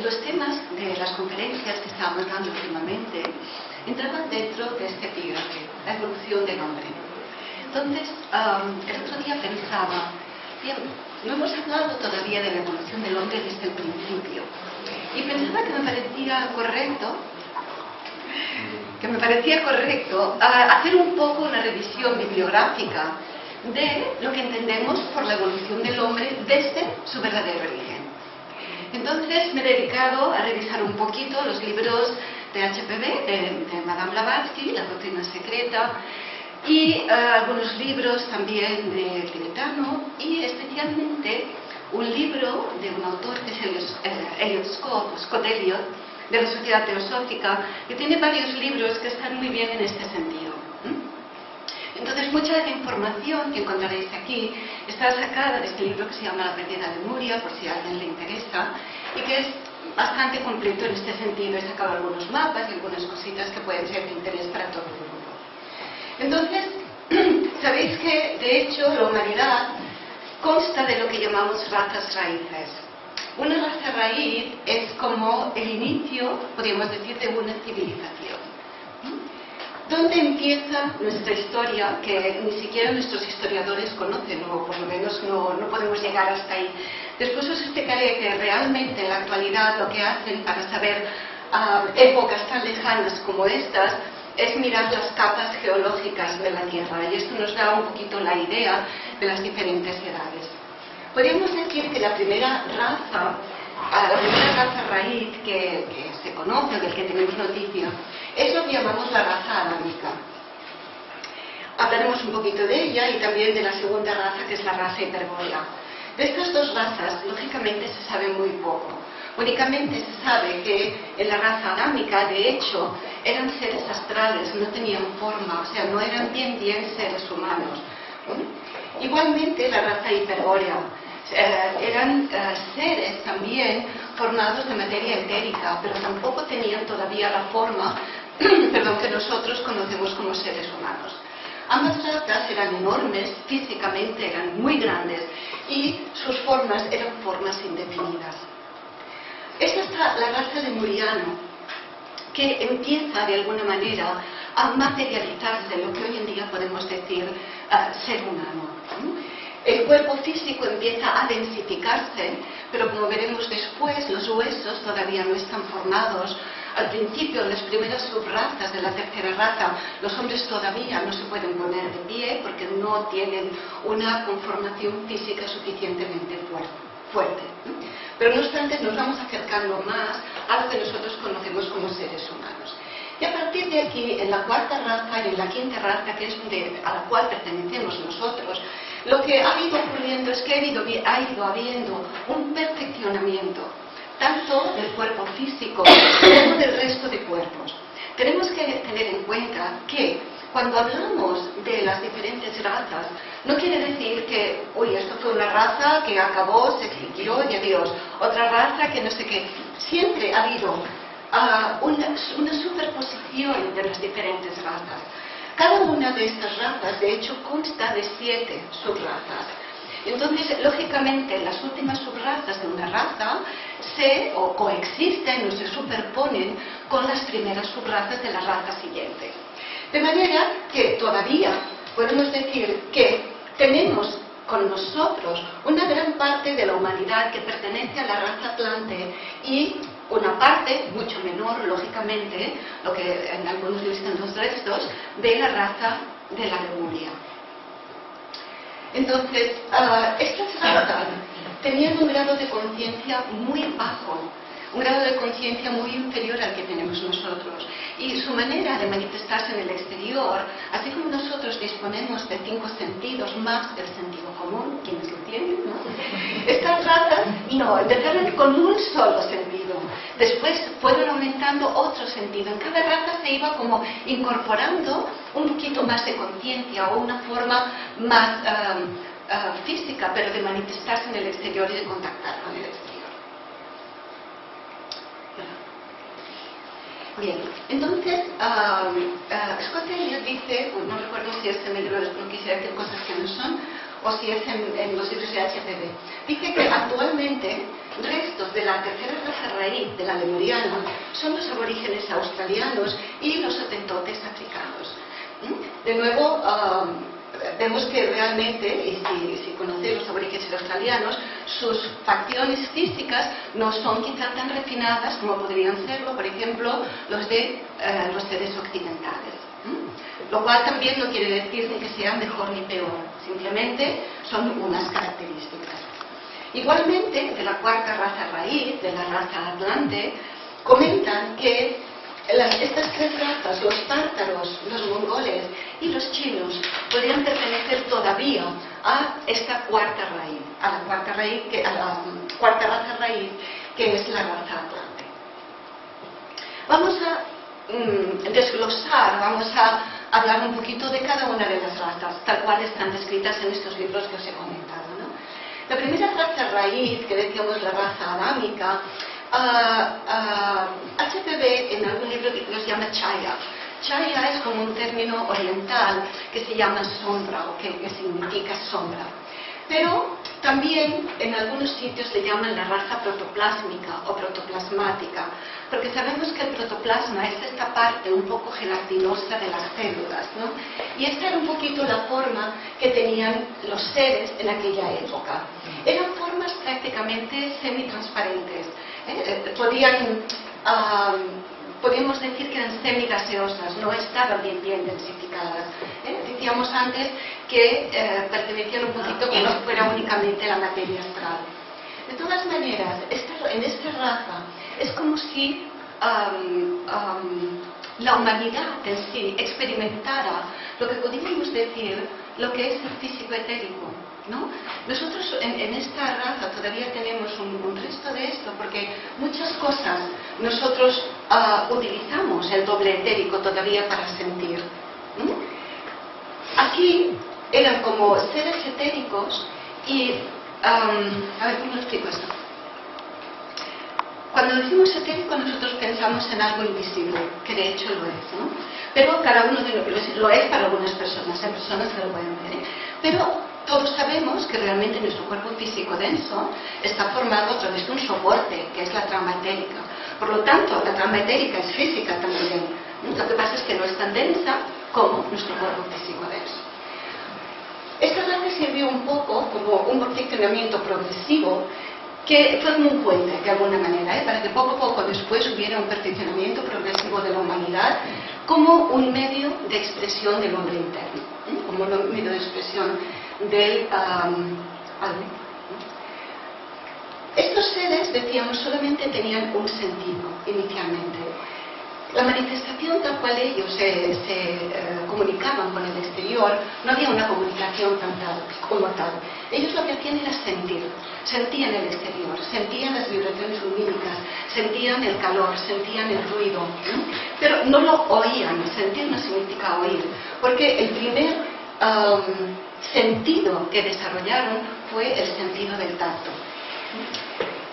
Los temas de las conferencias que estábamos dando últimamente entraban dentro de este epígrafe, la evolución del hombre. Entonces, el otro día pensaba, bien, no hemos hablado todavía de la evolución del hombre desde el principio, y pensaba que me parecía correcto hacer un poco una revisión bibliográfica de lo que entendemos por la evolución del hombre desde su verdadero origen. Entonces me he dedicado a revisar un poquito los libros de HPV, de Madame Blavatsky, La doctrina secreta, y algunos libros también de tibetano, y especialmente un libro de un autor que es Scott Elliott, de la Sociedad Teosófica, que tiene varios libros que están muy bien en este sentido. Entonces, mucha de la información que encontraréis aquí está sacada de este libro que se llama La pérdida de Lemuria, por si a alguien le interesa, y que es bastante completo en este sentido. He sacado algunos mapas y algunas cositas que pueden ser de interés para todo el grupo. Entonces, sabéis que, de hecho, la humanidad consta de lo que llamamos razas raíces. Una raza raíz es como el inicio, podríamos decir, de una civilización. ¿Dónde empieza nuestra historia, que ni siquiera nuestros historiadores conocen, o por lo menos no podemos llegar hasta ahí? Después os explicaré que realmente en la actualidad lo que hacen para saber épocas tan lejanas como estas es mirar las capas geológicas de la Tierra, y esto nos da un poquito la idea de las diferentes edades. Podríamos decir que la primera raza raíz que se conoce, del que tenemos noticia, es lo que llamamos la raza adámica. Hablaremos un poquito de ella y también de la segunda raza, que es la raza hiperbórea. De estas dos razas, lógicamente, se sabe muy poco. Únicamente se sabe que en la raza adámica, de hecho, eran seres astrales, no tenían forma, o sea, no eran bien seres humanos. Igualmente, la raza hiperbórea eran seres también formados de materia etérica, pero tampoco tenían todavía la forma que nosotros conocemos como seres humanos. Ambas razas eran enormes, físicamente eran muy grandes, y sus formas eran formas indefinidas. Esta está la raza lemuriana, que empieza de alguna manera a materializarse, lo que hoy en día podemos decir ser humano. El cuerpo físico empieza a densificarse, pero como veremos después, los huesos todavía no están formados. Al principio, en las primeras subrazas de la tercera raza, los hombres todavía no se pueden poner de pie porque no tienen una conformación física suficientemente fuerte. Pero no obstante, nos vamos acercando más a lo que nosotros conocemos como seres humanos. Y a partir de aquí, en la cuarta raza y en la quinta raza, que es a la cual pertenecemos nosotros, lo que ha ido ocurriendo es que ha ido habiendo un perfeccionamiento, tanto del cuerpo físico como del resto de cuerpos. Tenemos que tener en cuenta que cuando hablamos de las diferentes razas, no quiere decir que, esto fue una raza que acabó, se extinguió y adiós, otra raza que no sé qué. Siempre ha habido una superposición de las diferentes razas. Cada una de estas razas, de hecho, consta de 7 subrazas. Entonces, lógicamente, las últimas subrazas de una raza coexisten o se superponen con las primeras subrazas de la raza siguiente. De manera que todavía podemos decir que tenemos con nosotros una gran parte de la humanidad que pertenece a la raza Atlante y una parte, mucho menor, lógicamente, lo que en algunos listan los restos, de la raza de la Lemuria. Entonces, estas razas tenían un grado de conciencia muy bajo, un grado de conciencia muy inferior al que tenemos nosotros. Y su manera de manifestarse en el exterior, así como nosotros disponemos de 5 sentidos más del sentido común, quienes lo tienen, ¿no? Estas razas no, empezaron con un solo sentido. Después fueron aumentando otro sentido. En cada raza se iba como incorporando un poquito más de conciencia o una forma más física, pero de manifestarse en el exterior y de contactar con el exterior. Bien, entonces, Scott Elliott dice, no recuerdo si es en el libro, no quisiera decir cosas que no son, o si es en los libros de HPV. Dice que actualmente restos de la tercera raza raíz de la lemuriana son los aborígenes australianos y los hotentotes africanos. De nuevo, vemos que realmente, y si conocéis los aborígenes australianos, sus facciones físicas no son quizá tan refinadas como podrían serlo, por ejemplo, los de los seres occidentales. Lo cual también no quiere decir ni que sea mejor ni peor, simplemente son unas características. Igualmente, de la cuarta raza raíz, de la raza atlante, comentan que estas tres razas, los tártaros, los mongoles y los chinos, podrían pertenecer todavía a esta cuarta raíz, a la cuarta raza raíz, que es la raza atlante. Vamos a desglosar, vamos a hablar un poquito de cada una de las razas, tal cual están descritas en estos libros que os he comentado, ¿no? La primera raza raíz, que decíamos la raza adámica, HPV en algún libro que los llama chaya. Chaya es como un término oriental que se llama sombra, o que significa sombra. Pero también en algunos sitios le llaman la raza protoplásmica o protoplasmática, porque sabemos que el protoplasma es esta parte un poco gelatinosa de las células, ¿no? Y esta era un poquito la forma que tenían los seres en aquella época. Eran formas prácticamente semitransparentes, podríamos decir que eran semigaseosas, no estaban bien densificadas. Decíamos antes que pertenecían un poquito como si fuera únicamente la materia astral. De todas maneras, en esta raza es como si la humanidad en sí experimentara lo que podríamos decir lo que es el físico etérico, ¿no? Nosotros en esta raza todavía tenemos un resto de esto, porque muchas cosas nosotros utilizamos el doble etérico todavía para sentir. Aquí eran como seres etéricos y, a ver, ¿cómo lo explico esto? Cuando decimos etérico nosotros pensamos en algo invisible, que de hecho lo es, ¿no? Pero cada uno de nosotros lo es para algunas personas, hay personas que lo pueden ver, ¿eh? Pero todos sabemos que realmente nuestro cuerpo físico denso está formado a través de un soporte, que es la trama etérica. Por lo tanto, la trama etérica es física también. Lo que pasa es que no es tan densa como nuestro cuerpo físico denso. Esta raza sirvió un poco como un perfeccionamiento progresivo, que fue como un puente, de alguna manera, para que poco a poco después hubiera un perfeccionamiento progresivo de la humanidad como un medio de expresión del hombre interno, como un medio de expresión del alma. Estos seres, decíamos, solamente tenían un sentido inicialmente. La manifestación tal cual ellos se comunicaban con el exterior, no había una comunicación como tal. Ellos lo que hacían era sentían el exterior, sentían las vibraciones lumínicas, sentían el calor, sentían el ruido, ¿no? Pero no lo oían. Sentir no significa oír, porque el primer sentido que desarrollaron fue el sentido del tacto,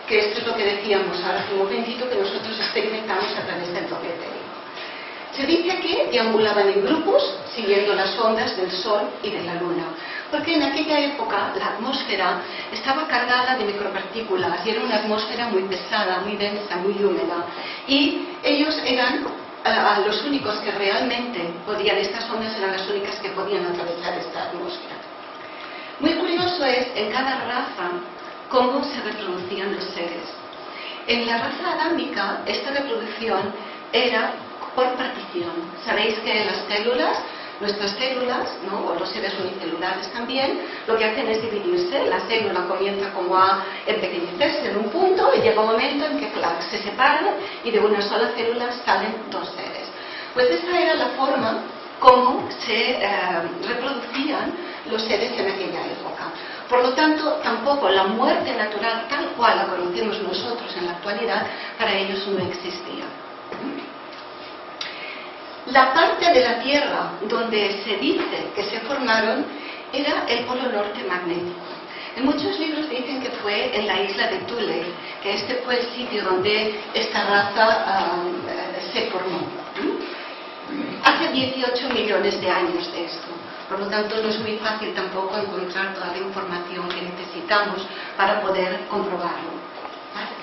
que esto es lo que decíamos ahora hace un momentito, que nosotros experimentamos a través del toque etérico. Se dice que deambulaban en grupos siguiendo las ondas del Sol y de la Luna, porque en aquella época la atmósfera estaba cargada de micropartículas y era una atmósfera muy pesada, muy densa, muy húmeda, y ellos eran los únicos que realmente podían, estas ondas eran las únicas que podían atravesar esta atmósfera. Muy curioso es en cada raza cómo se reproducían los seres. En la raza adámica, esta reproducción era por partición. Sabéis que las células, nuestras células, ¿no?, o los seres unicelulares también, lo que hacen es dividirse. La célula comienza como a empequeñecerse en un punto y llega un momento en que se separan y de una sola célula salen dos seres. Pues esa era la forma como se reproducían los seres en aquella época. Por lo tanto, tampoco la muerte natural, tal cual la conocemos nosotros en la actualidad, para ellos no existía. La parte de la Tierra donde se dice que se formaron era el polo norte magnético. En muchos libros dicen que fue en la isla de Thule, que este fue el sitio donde esta raza se formó. Hace 18 millones de años de esto. Por lo tanto, no es muy fácil tampoco encontrar toda la información que necesitamos para poder comprobarlo, ¿vale?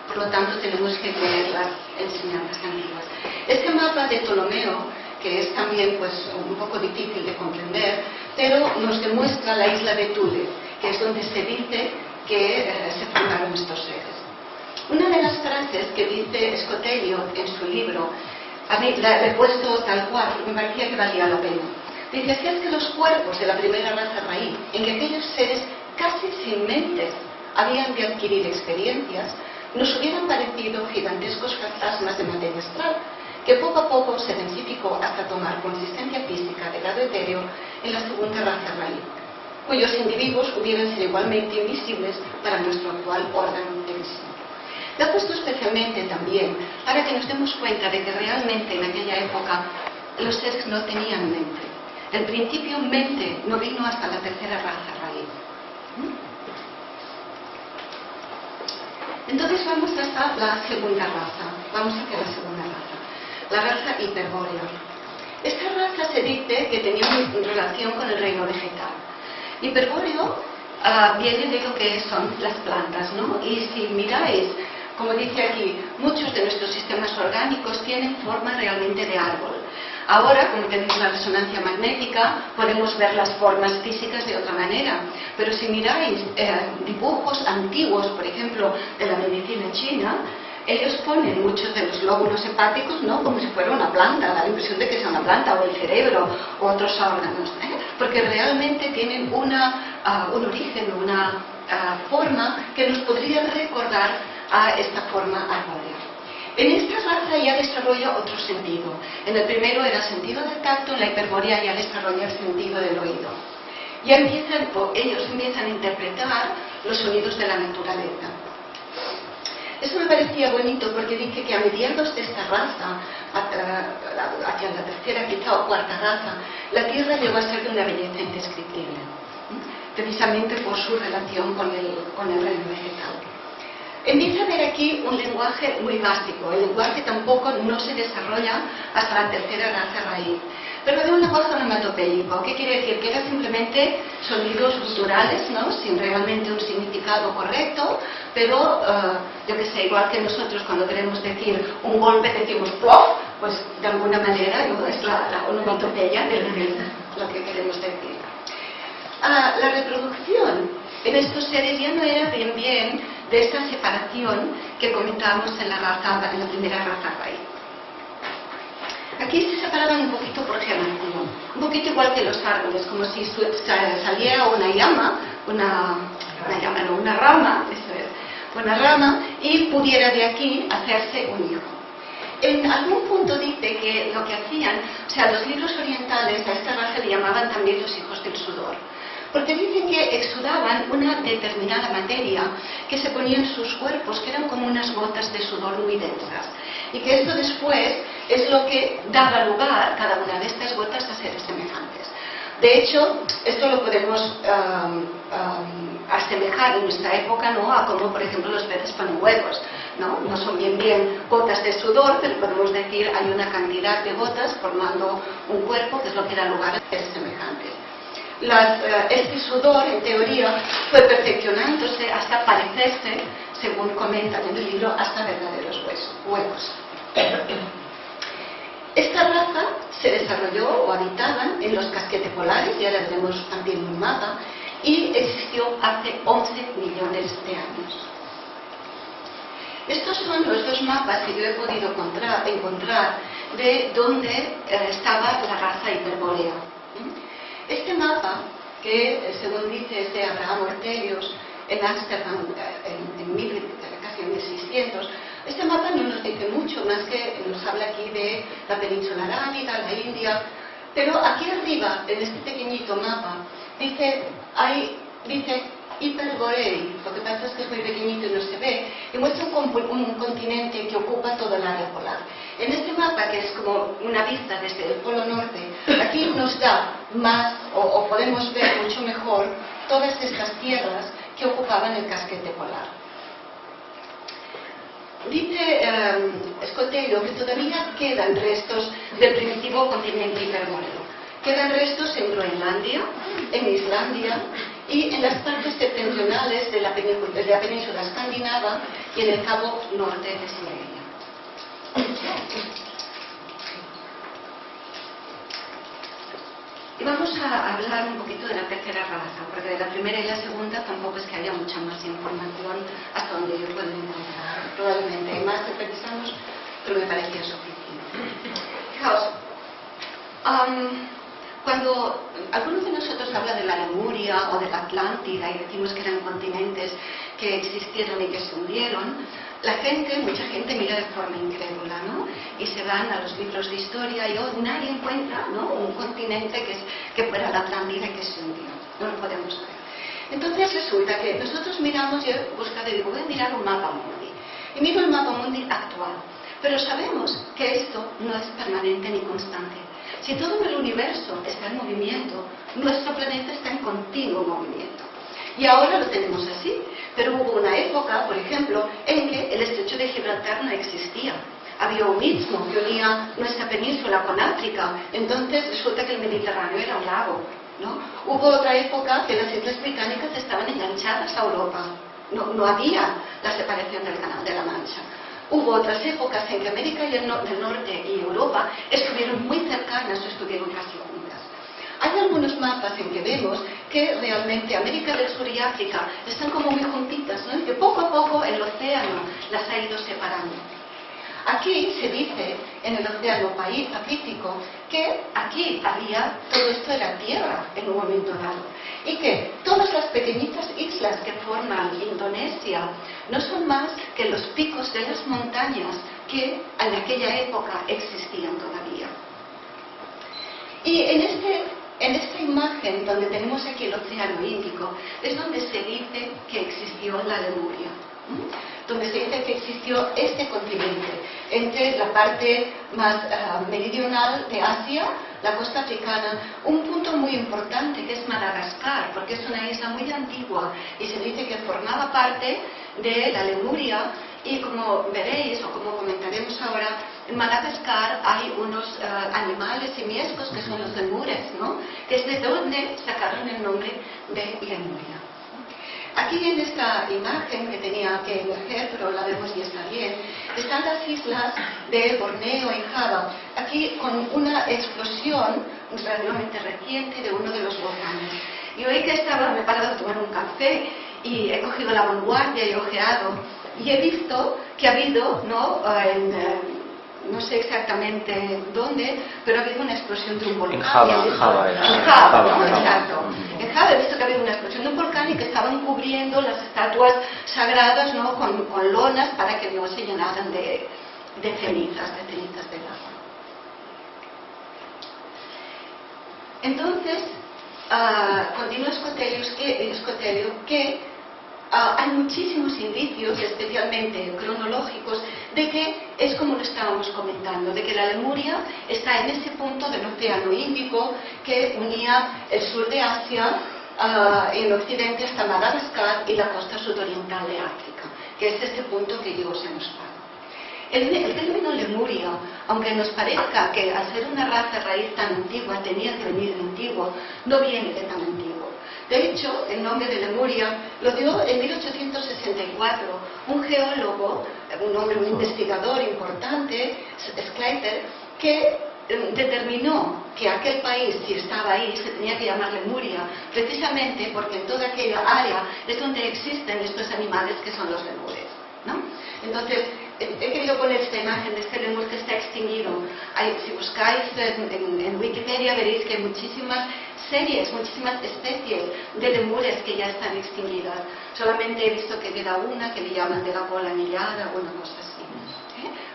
Por lo tanto, tenemos que leer las enseñanzas antiguas. Este mapa de Ptolomeo, que es también pues, un poco difícil de comprender, pero nos demuestra la isla de Thule, que es donde se dice que se formaron estos seres. Una de las frases que dice Scott Elliot en su libro, a mí la he puesto tal cual, porque me parecía que valía la pena. Dice, si es que los cuerpos de la primera raza raíz, en que aquellos seres casi sin mentes habían de adquirir experiencias, nos hubieran parecido gigantescos fantasmas de materia astral, que poco a poco se densificó hasta tomar consistencia física de grado etéreo en la segunda raza raíz, cuyos individuos hubieran sido igualmente invisibles para nuestro actual órgano de visión. Lo he puesto especialmente también para que nos demos cuenta de que realmente en aquella época los seres no tenían mente. El principio mente no vino hasta la tercera raza raíz. Entonces vamos hasta la segunda raza. Vamos hacia la segunda raza. La raza hiperbórea. Esta raza se dice que tenía una relación con el reino vegetal. Hiperbóreo viene de lo que son las plantas, ¿no? Y si miráis, como dice aquí, muchos de nuestros sistemas orgánicos tienen forma realmente de árbol. Ahora, como tenemos la resonancia magnética, podemos ver las formas físicas de otra manera. Pero si miráis dibujos antiguos, por ejemplo, de la medicina china, ellos ponen muchos de los lóbulos hepáticos, ¿no?, como si fuera una planta, da la impresión de que sea una planta, o el cerebro, o otros órganos, porque realmente tienen un origen, una forma que nos podría recordar a esta forma arbórea. En esta raza ya desarrolla otro sentido. En el primero era el sentido del tacto, en la hiperbórea ya desarrolla el sentido del oído. Ya ellos empiezan a interpretar los sonidos de la naturaleza. Eso me parecía bonito porque dice que a mediados de esta raza, hacia la tercera quizá o cuarta raza, la Tierra llegó a ser de una belleza indescriptible, precisamente por su relación con el reino vegetal. Empieza a haber aquí un lenguaje muy básico. El lenguaje tampoco no se desarrolla hasta la tercera raza raíz. Pero de un lenguaje onomatopéyico. ¿Qué quiere decir? Que eran simplemente sonidos guturales, ¿no?, sin realmente un significado correcto, pero, yo que sé, igual que nosotros cuando queremos decir un golpe decimos plof, pues de alguna manera, ¿no?, es la onomatopeya de lo que queremos decir. La reproducción en estos seres ya no era bien de esta separación que comentábamos en la primera raza raíz. Aquí se separaban un poquito por jerarquía, un poquito igual que los árboles, como si saliera una rama, eso es, una rama, y pudiera de aquí hacerse un hijo. En algún punto dice que lo que hacían, o sea, los libros orientales a esta raza le llamaban también los hijos del sudor, porque dicen que exudaban una determinada materia que se ponía en sus cuerpos, que eran como unas gotas de sudor muy densas, y que esto después es lo que daba lugar, cada una de estas gotas, a seres semejantes. De hecho, esto lo podemos asemejar en nuestra época, ¿no?, a como, por ejemplo, los peces ponen huevos, ¿no? No son bien gotas de sudor, pero podemos decir hay una cantidad de gotas formando un cuerpo, que es lo que da lugar a seres semejantes. Este sudor, en teoría, fue perfeccionándose hasta parecerse, según comentan en el libro, hasta verdaderos huevos. Esta raza se desarrolló o habitaban en los casquetes polares, y ahora tenemos también un mapa, y existió hace 11 millones de años. Estos son los dos mapas que yo he podido encontrar de dónde estaba la raza hiperbórea. Este mapa, que según dice es de Abraham Ortelius en Ámsterdam casi en 1600, este mapa no nos dice mucho, más que nos habla aquí de la península arábiga, la India, pero aquí arriba, en este pequeñito mapa, dice Hyperborean, lo que pasa es que es muy pequeñito y no se ve, y muestra un continente que ocupa todo el área polar. En este mapa, que es como una vista desde el polo norte, aquí nos da más, o podemos ver mucho mejor, todas estas tierras que ocupaban el casquete polar. dice Scott Taylor que todavía quedan restos del primitivo continente hiperbóreo. Quedan restos en Groenlandia, en Islandia y en las partes septentrionales de la península escandinava y en el cabo norte de Siberia. Y vamos a hablar un poquito de la tercera raza, porque de la primera y la segunda tampoco es que haya mucha más información hasta donde yo puedo encontrar. Probablemente hay más de 3 años, pero me parecía suficiente. Fijaos, cuando algunos de nosotros habla de la Lemuria o de la Atlántida y decimos que eran continentes que existieron y que se hundieron, mucha gente mira de forma incrédula, ¿no? Y se van a los libros de historia y nadie encuentra, ¿no?, un continente que fuera la Atlántida y que se hundió. No lo podemos ver. Entonces resulta que nosotros miramos, yo he buscado y digo, voy a mirar un mapa mundi. Y miro el mapa mundi actual. Pero sabemos que esto no es permanente ni constante. Si todo en el universo está en movimiento, nuestro planeta está en continuo movimiento. Y ahora lo tenemos así. Pero hubo una época, por ejemplo, en que el estrecho de Gibraltar no existía. Había un istmo que unía nuestra península con África. Entonces resulta que el Mediterráneo era un lago, ¿no? Hubo otra época que las Islas Británicas estaban enganchadas a Europa. No había la separación del Canal de la Mancha. Hubo otras épocas en que América del Norte y Europa estuvieron muy cercanas o estuvieron casi juntas. Hay algunos mapas en que vemos que realmente América del Sur y África están como muy juntitas, ¿no? Y que poco a poco el océano las ha ido separando. Aquí se dice, en el océano Pacífico, que aquí había todo esto de la tierra en un momento dado. Y que todas las pequeñitas islas que forman Indonesia no son más que los picos de las montañas que en aquella época existían todavía. Y en esta imagen donde tenemos aquí el océano Índico es donde se dice que existió la Lemuria, donde se dice que existió este continente entre la parte más meridional de Asia, la costa africana, un punto muy importante que es Madagascar, porque es una isla muy antigua y se dice que formaba parte de la Lemuria. Y como veréis, o como comentaremos ahora, en Madagascar hay unos animales simiescos que son los lemures, ¿no?, que es de donde sacaron el nombre de Lemuria. Aquí en esta imagen que tenía que emerger, pero la vemos y está bien, están las islas de Borneo y Java, aquí con una explosión relativamente reciente de uno de los volcanes. Y hoy que me he parado a tomar un café y he cogido La Vanguardia y he ojeado, y he visto que ha habido, no sé exactamente dónde, pero ha habido una explosión de un volcán. En Java, exacto. En Java he visto que ha habido una explosión de un volcán y que estaban cubriendo las estatuas sagradas, ¿no?, con lonas para que no se llenaran de cenizas del agua. Entonces, continúa Scott Taylor que hay muchísimos indicios, especialmente cronológicos, de que es como lo estábamos comentando, de que la Lemuria está en ese punto del océano Índico que unía el sur de Asia en occidente hasta Madagascar y la costa sudoriental de África, que es este punto que yo os he mostrado. El término Lemuria, aunque nos parezca que al ser una raza raíz tan antigua tenía que venir de antiguo, no viene de tan antiguo. De hecho, el nombre de Lemuria lo dio en 1864 un geólogo, un investigador importante, Schleifer, que determinó que aquel país, si estaba ahí, se tenía que llamar Lemuria, precisamente porque en toda aquella área es donde existen estos animales que son los lemures, ¿no? Entonces, he querido poner esta imagen de este lemur que está extinguido. Si buscáis en Wikipedia veréis que hay muchísimas especies de lemures que ya están extinguidas. Solamente he visto que queda una que le llaman de la cola anillada o una cosa así.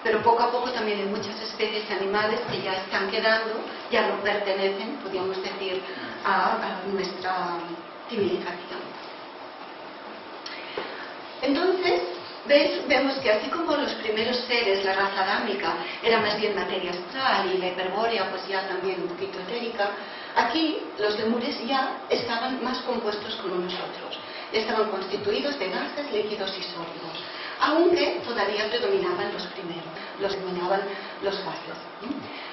Pero poco a poco también hay muchas especies animales que ya están quedando, ya no pertenecen, podríamos decir, a nuestra civilización. Entonces, vemos que así como los primeros seres, la raza adámica, era más bien materia astral y la hiperbórea pues ya también un poquito etérica, aquí los lemures ya estaban más compuestos como nosotros. Estaban constituidos de gases, líquidos y sólidos. aunque todavía predominaban los primeros, predominaban los gases.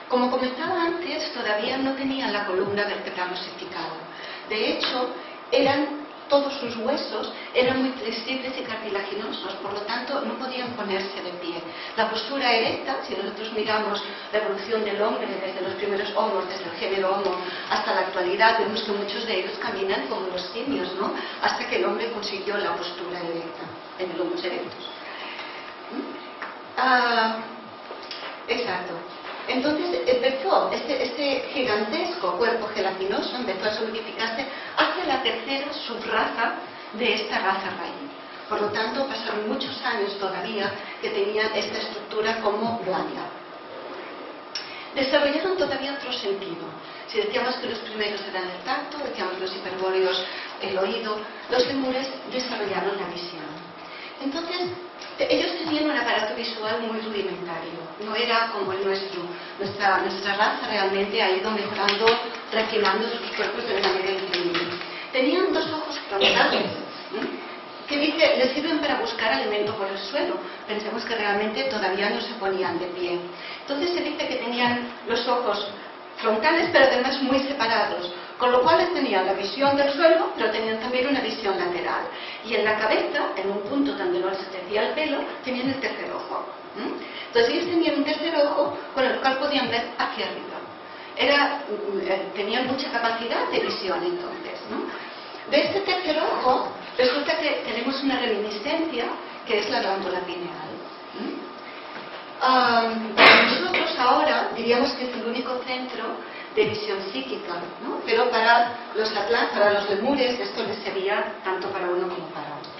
Como comentaba antes, todavía no tenían la columna vertebral osificada. De hecho, todos sus huesos eran muy flexibles y cartilaginosos, por lo tanto no podían ponerse de pie. La postura erecta, si nosotros miramos la evolución del hombre desde los primeros homos, desde el género Homo hasta la actualidad, vemos que muchos de ellos caminan como los simios, ¿no? Hasta que el hombre consiguió la postura erecta en el Homo erectus. Exacto. Entonces empezó este gigantesco cuerpo gelatinoso, empezó a solidificarse hacia la tercera subraza de esta raza raíz. Por lo tanto, pasaron muchos años todavía que tenían esta estructura como blanda. Desarrollaron todavía otro sentido. Si decíamos que los primeros eran el tacto, decíamos los hiperbóreos el oído, los lemures desarrollaron la visión. Entonces, ellos tenían un aparato visual muy rudimentario, no era como el nuestro. Nuestra raza realmente ha ido mejorando, refinando sus cuerpos de una manera increíble. Tenían dos ojos frontales, que les sirven para buscar alimento por el suelo. Pensemos que realmente todavía no se ponían de pie. Entonces se dice que tenían los ojos frontales, pero además muy separados, con lo cual tenían la visión del suelo, pero tenían también una visión lateral. Y en la cabeza, en un punto donde no les crecía el pelo, tenían el tercer ojo. Entonces ellos tenían un tercer ojo con el cual podían ver hacia arriba. Tenían mucha capacidad de visión entonces, ¿no? De este tercer ojo resulta que tenemos una reminiscencia que es la glándula pineal. Nosotros ahora diríamos que es el único centro de visión psíquica, ¿no? Pero para los lemures esto les servía tanto para uno como para otro.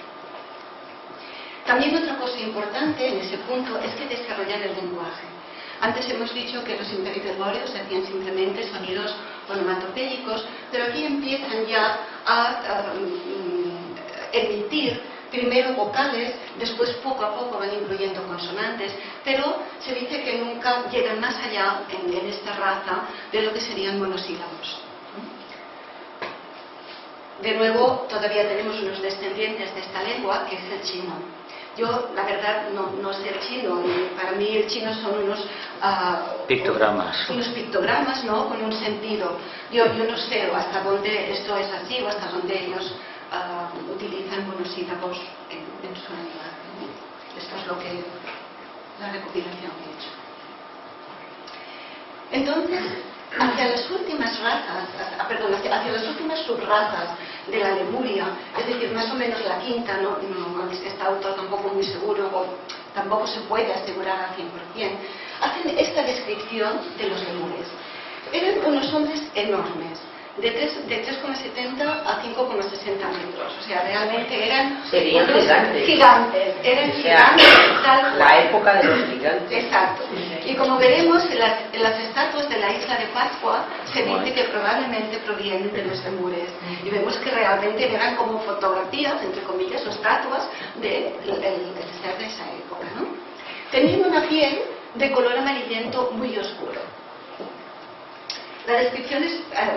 También otra cosa importante en ese punto es que desarrollan el lenguaje. Antes hemos dicho que los hiperbóreos hacían simplemente sonidos onomatopéyicos, pero aquí empiezan ya a emitir primero vocales, después poco a poco van incluyendo consonantes, pero se dice que nunca llegan más allá en esta raza de lo que serían monosílabos. De nuevo, todavía tenemos unos descendientes de esta lengua, que es el chino. Yo, la verdad, no sé el chino, y para mí el chino son unos pictogramas. Unos pictogramas, ¿no? Con un sentido. Yo no sé hasta dónde esto es así o hasta dónde ellos utilizan monosílabos en su lenguaje. Esto es la recopilación que he hecho. Entonces, hacia las últimas razas, hacia las últimas subrazas de la Lemuria, es decir, más o menos la quinta, no está autor tampoco muy seguro, o tampoco se puede asegurar al 100%, hacen esta descripción de los lemures. Eran unos hombres enormes, de 3,70 a 5,60 metros, o sea, realmente eran gigantes, tal cual. La época de los gigantes. Exacto. Y como veremos, en las estatuas de la isla de Pascua se dice que probablemente provienen de los lemures. Y vemos que realmente eran como fotografías, entre comillas, o estatuas del ser de esa época, ¿no? Tenían una piel de color amarillento muy oscuro. La descripción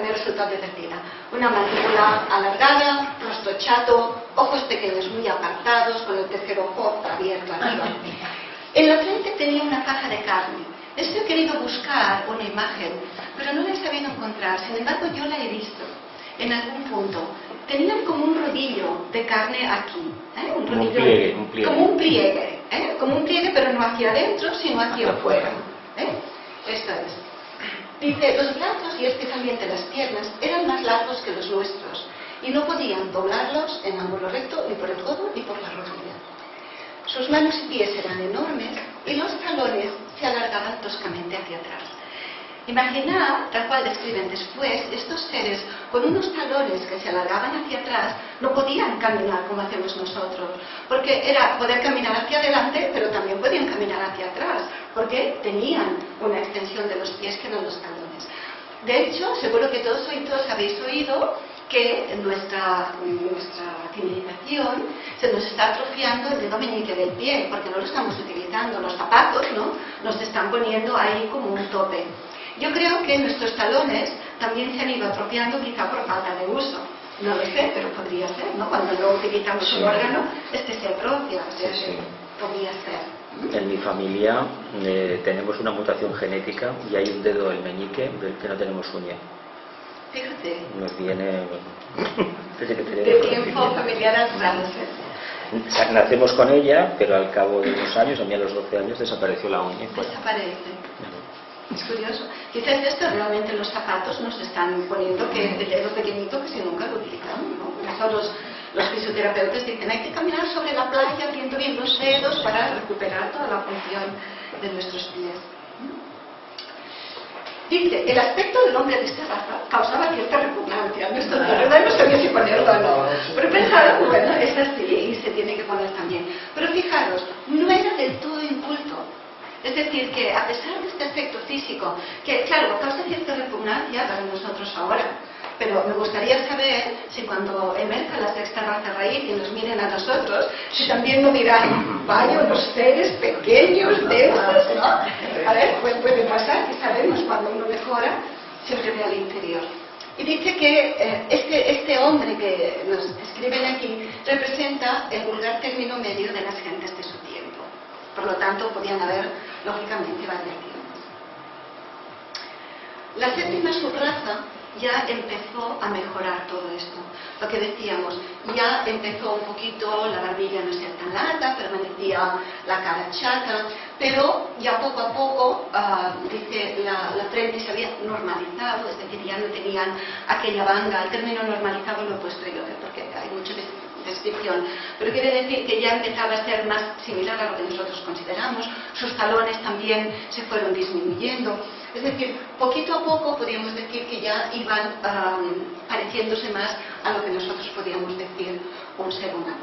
me resulta divertida. Una mandíbula alargada, rostro chato, ojos pequeños muy apartados, con el tercer ojo abierto arriba. En la frente tenía una faja de carne. Esto he querido buscar una imagen, pero no la he sabido encontrar. Sin embargo, yo la he visto en algún punto. Tenían como un rodillo de carne aquí. Un rodillo, como un pliegue. Como un pliegue, pero no hacia adentro, sino hacia afuera. Esto es. Dice, los brazos y especialmente las piernas eran más largos que los nuestros y no podían doblarlos en ángulo recto ni por el codo ni por la rodilla. Sus manos y pies eran enormes y los talones se alargaban toscamente hacia atrás. Imaginad, tal cual describen después, estos seres con unos talones que se alargaban hacia atrás no podían caminar como hacemos nosotros, porque era poder caminar hacia adelante, pero también podían caminar hacia atrás, porque tenían una extensión de los pies que eran los talones. De hecho, seguro que todos habéis oído que en nuestra civilización se nos está atrofiando el dedo meñique del pie, porque no lo estamos utilizando. Los zapatos, ¿no?, nos están poniendo ahí como un tope. Yo creo que nuestros talones también se han ido atrofiando quizá por falta de uso. No lo sé, pero podría ser, ¿no? Cuando no utilizamos un órgano, se atrofia. podría ser. En mi familia tenemos una mutación genética y hay un dedo del meñique del que no tenemos uña. Fíjate. Nos viene de tiempo familiar atrás. Nacemos con ella, pero al cabo de unos años, a mí a los 12 años, desapareció la uña. Desaparece. Es curioso. Quizás esto realmente los zapatos nos están poniendo que el dedo pequeñito que si nunca lo utilizamos, ¿no? Por eso los fisioterapeutas dicen hay que caminar sobre la playa abriendo bien los dedos para recuperar toda la función de nuestros pies. Dice, el aspecto del hombre de esta raza causaba cierta repugnancia. No sabía si ponerlo o no. Pero pensaron, bueno, es así y se tiene que poner también. Pero fijaros, no era del todo inculto. Es decir, que a pesar de este aspecto físico, que claro, causa cierta repugnancia para nosotros ahora, pero me gustaría saber si cuando emerja la sexta raza raíz y nos miren a nosotros, si también no dirán, vaya, unos seres pequeños, densos, ¿no? A ver, pues puede pasar, que sabemos cuando uno mejora, siempre ve al interior. Y dice que este hombre que nos escriben aquí representa el vulgar término medio de las gentes de su tiempo. Por lo tanto, podían haber, lógicamente, variaciones. La séptima subraza ya empezó a mejorar todo esto. Lo que decíamos, ya empezó un poquito la barbilla no ser tan larga, permanecía la cara chata, pero ya poco a poco, dice, la frente se había normalizado, es decir, ya no tenían aquella banda. El término normalizado lo he puesto yo, porque hay mucha descripción, pero quiere decir que ya empezaba a ser más similar a lo que nosotros consideramos. Sus talones también se fueron disminuyendo. Es decir, poquito a poco podríamos decir que ya iban pareciéndose más a lo que nosotros podíamos decir un ser humano.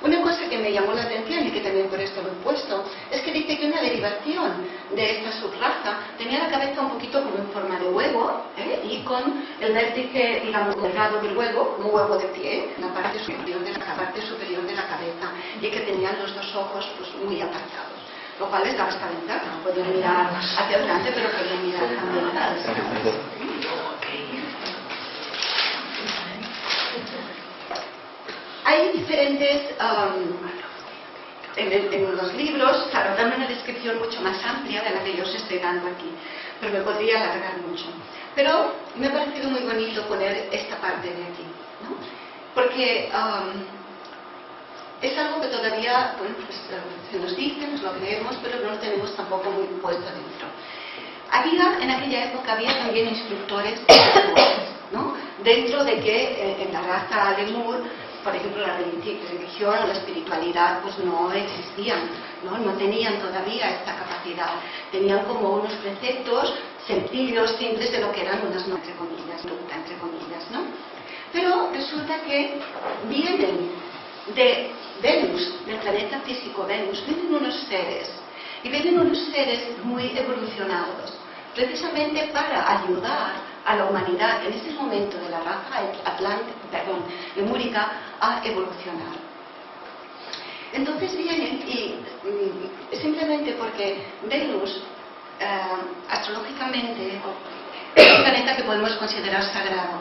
Una cosa que me llamó la atención y que también por esto lo he puesto, es que dice que una derivación de esta subraza tenía la cabeza un poquito como en forma de huevo, y con el vértice, digamos, delgado del huevo, como huevo de pie, en la parte superior de la cabeza, y que tenían los dos ojos pues, muy apartados. Lo cual les daba esta ventaja, no podían mirar hacia adelante, pero podían mirar también hacia atrás. Hay diferentes, en los libros, claro, dan una descripción mucho más amplia de la que yo os estoy dando aquí, pero me podría alargar mucho. Pero me ha parecido muy bonito poner esta parte de aquí, ¿no? Porque es algo que todavía, bueno, pues, se nos dice, nos lo creemos, pero no lo tenemos tampoco muy puesto dentro. En aquella época había también instructores espirituales, ¿no? Dentro de que en la raza Lemur, por ejemplo, la religión o la espiritualidad pues no existían, no tenían todavía esta capacidad. Tenían como unos preceptos sencillos, simples de lo que eran unas, entre comillas, ¿no? Pero resulta que vienen de Venus, del planeta físico Venus, vienen unos seres, y vienen unos seres muy evolucionados, precisamente para ayudar a la humanidad en ese momento de la raza lemúrica a evolucionar. Entonces vienen y simplemente porque Venus astrológicamente es un planeta que podemos considerar sagrado,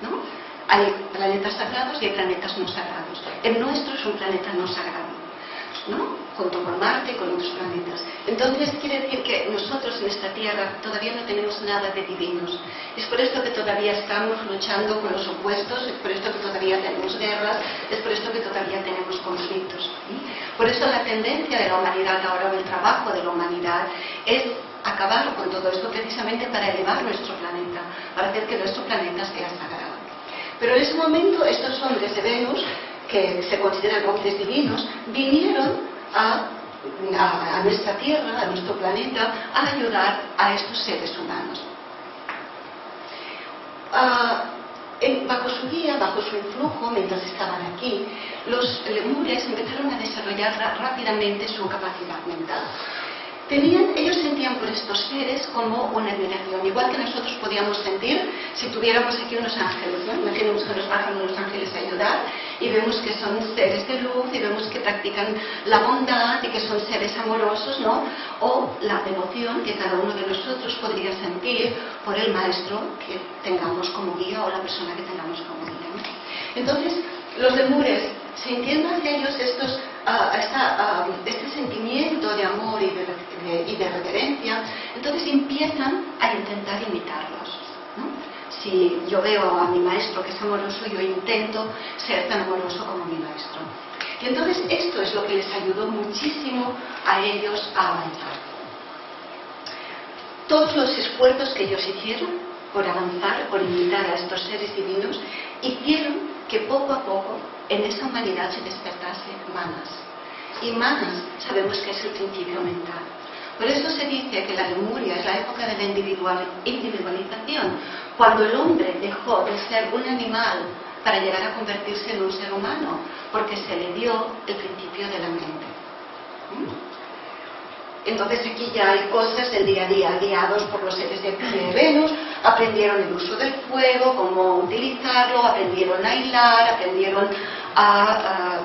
¿no? Hay planetas sagrados y hay planetas no sagrados. El nuestro es un planeta no sagrado, ¿no? Junto con Marte y con otros planetas. Entonces quiere decir que nosotros en esta Tierra todavía no tenemos nada de divinos. Es por esto que todavía estamos luchando con los opuestos, es por esto que todavía tenemos guerras, es por esto que todavía tenemos conflictos. Por eso la tendencia de la humanidad ahora, o el trabajo de la humanidad, es acabar con todo esto precisamente para elevar nuestro planeta, para hacer que nuestro planeta sea sagrado. Pero en ese momento estos hombres de Venus, que se consideran hombres divinos, vinieron a nuestra Tierra, a nuestro planeta, a ayudar a estos seres humanos. Bajo su guía, bajo su influjo, mientras estaban aquí, los lemures empezaron a desarrollar rápidamente su capacidad mental. Ellos sentían por estos seres como una admiración, igual que nosotros podíamos sentir si tuviéramos aquí unos ángeles, ¿no? Imaginemos que nos bajan unos ángeles a ayudar y vemos que son seres de luz y vemos que practican la bondad y que son seres amorosos, ¿no? O la devoción que cada uno de nosotros podría sentir por el maestro que tengamos como guía o la persona que tengamos como guía, ¿no? Entonces, los lemures, sintiendo hacia ellos estos este sentimiento de amor y de reverencia, entonces empiezan a intentar imitarlos, ¿no? Si yo veo a mi maestro que es amoroso, yo intento ser tan amoroso como mi maestro. Y entonces esto es lo que les ayudó muchísimo a ellos a avanzar. Todos los esfuerzos que ellos hicieron por avanzar, por imitar a estos seres divinos, hicieron que poco a poco en esa humanidad se despertase manas. Y manas sabemos que es el principio mental. Por eso se dice que la Lemuria es la época de la individualización, cuando el hombre dejó de ser un animal para llegar a convertirse en un ser humano, porque se le dio el principio de la mente. Entonces aquí ya hay cosas del día a día, guiados por los seres de Venus, aprendieron el uso del fuego, cómo utilizarlo, aprendieron a hilar, aprendieron a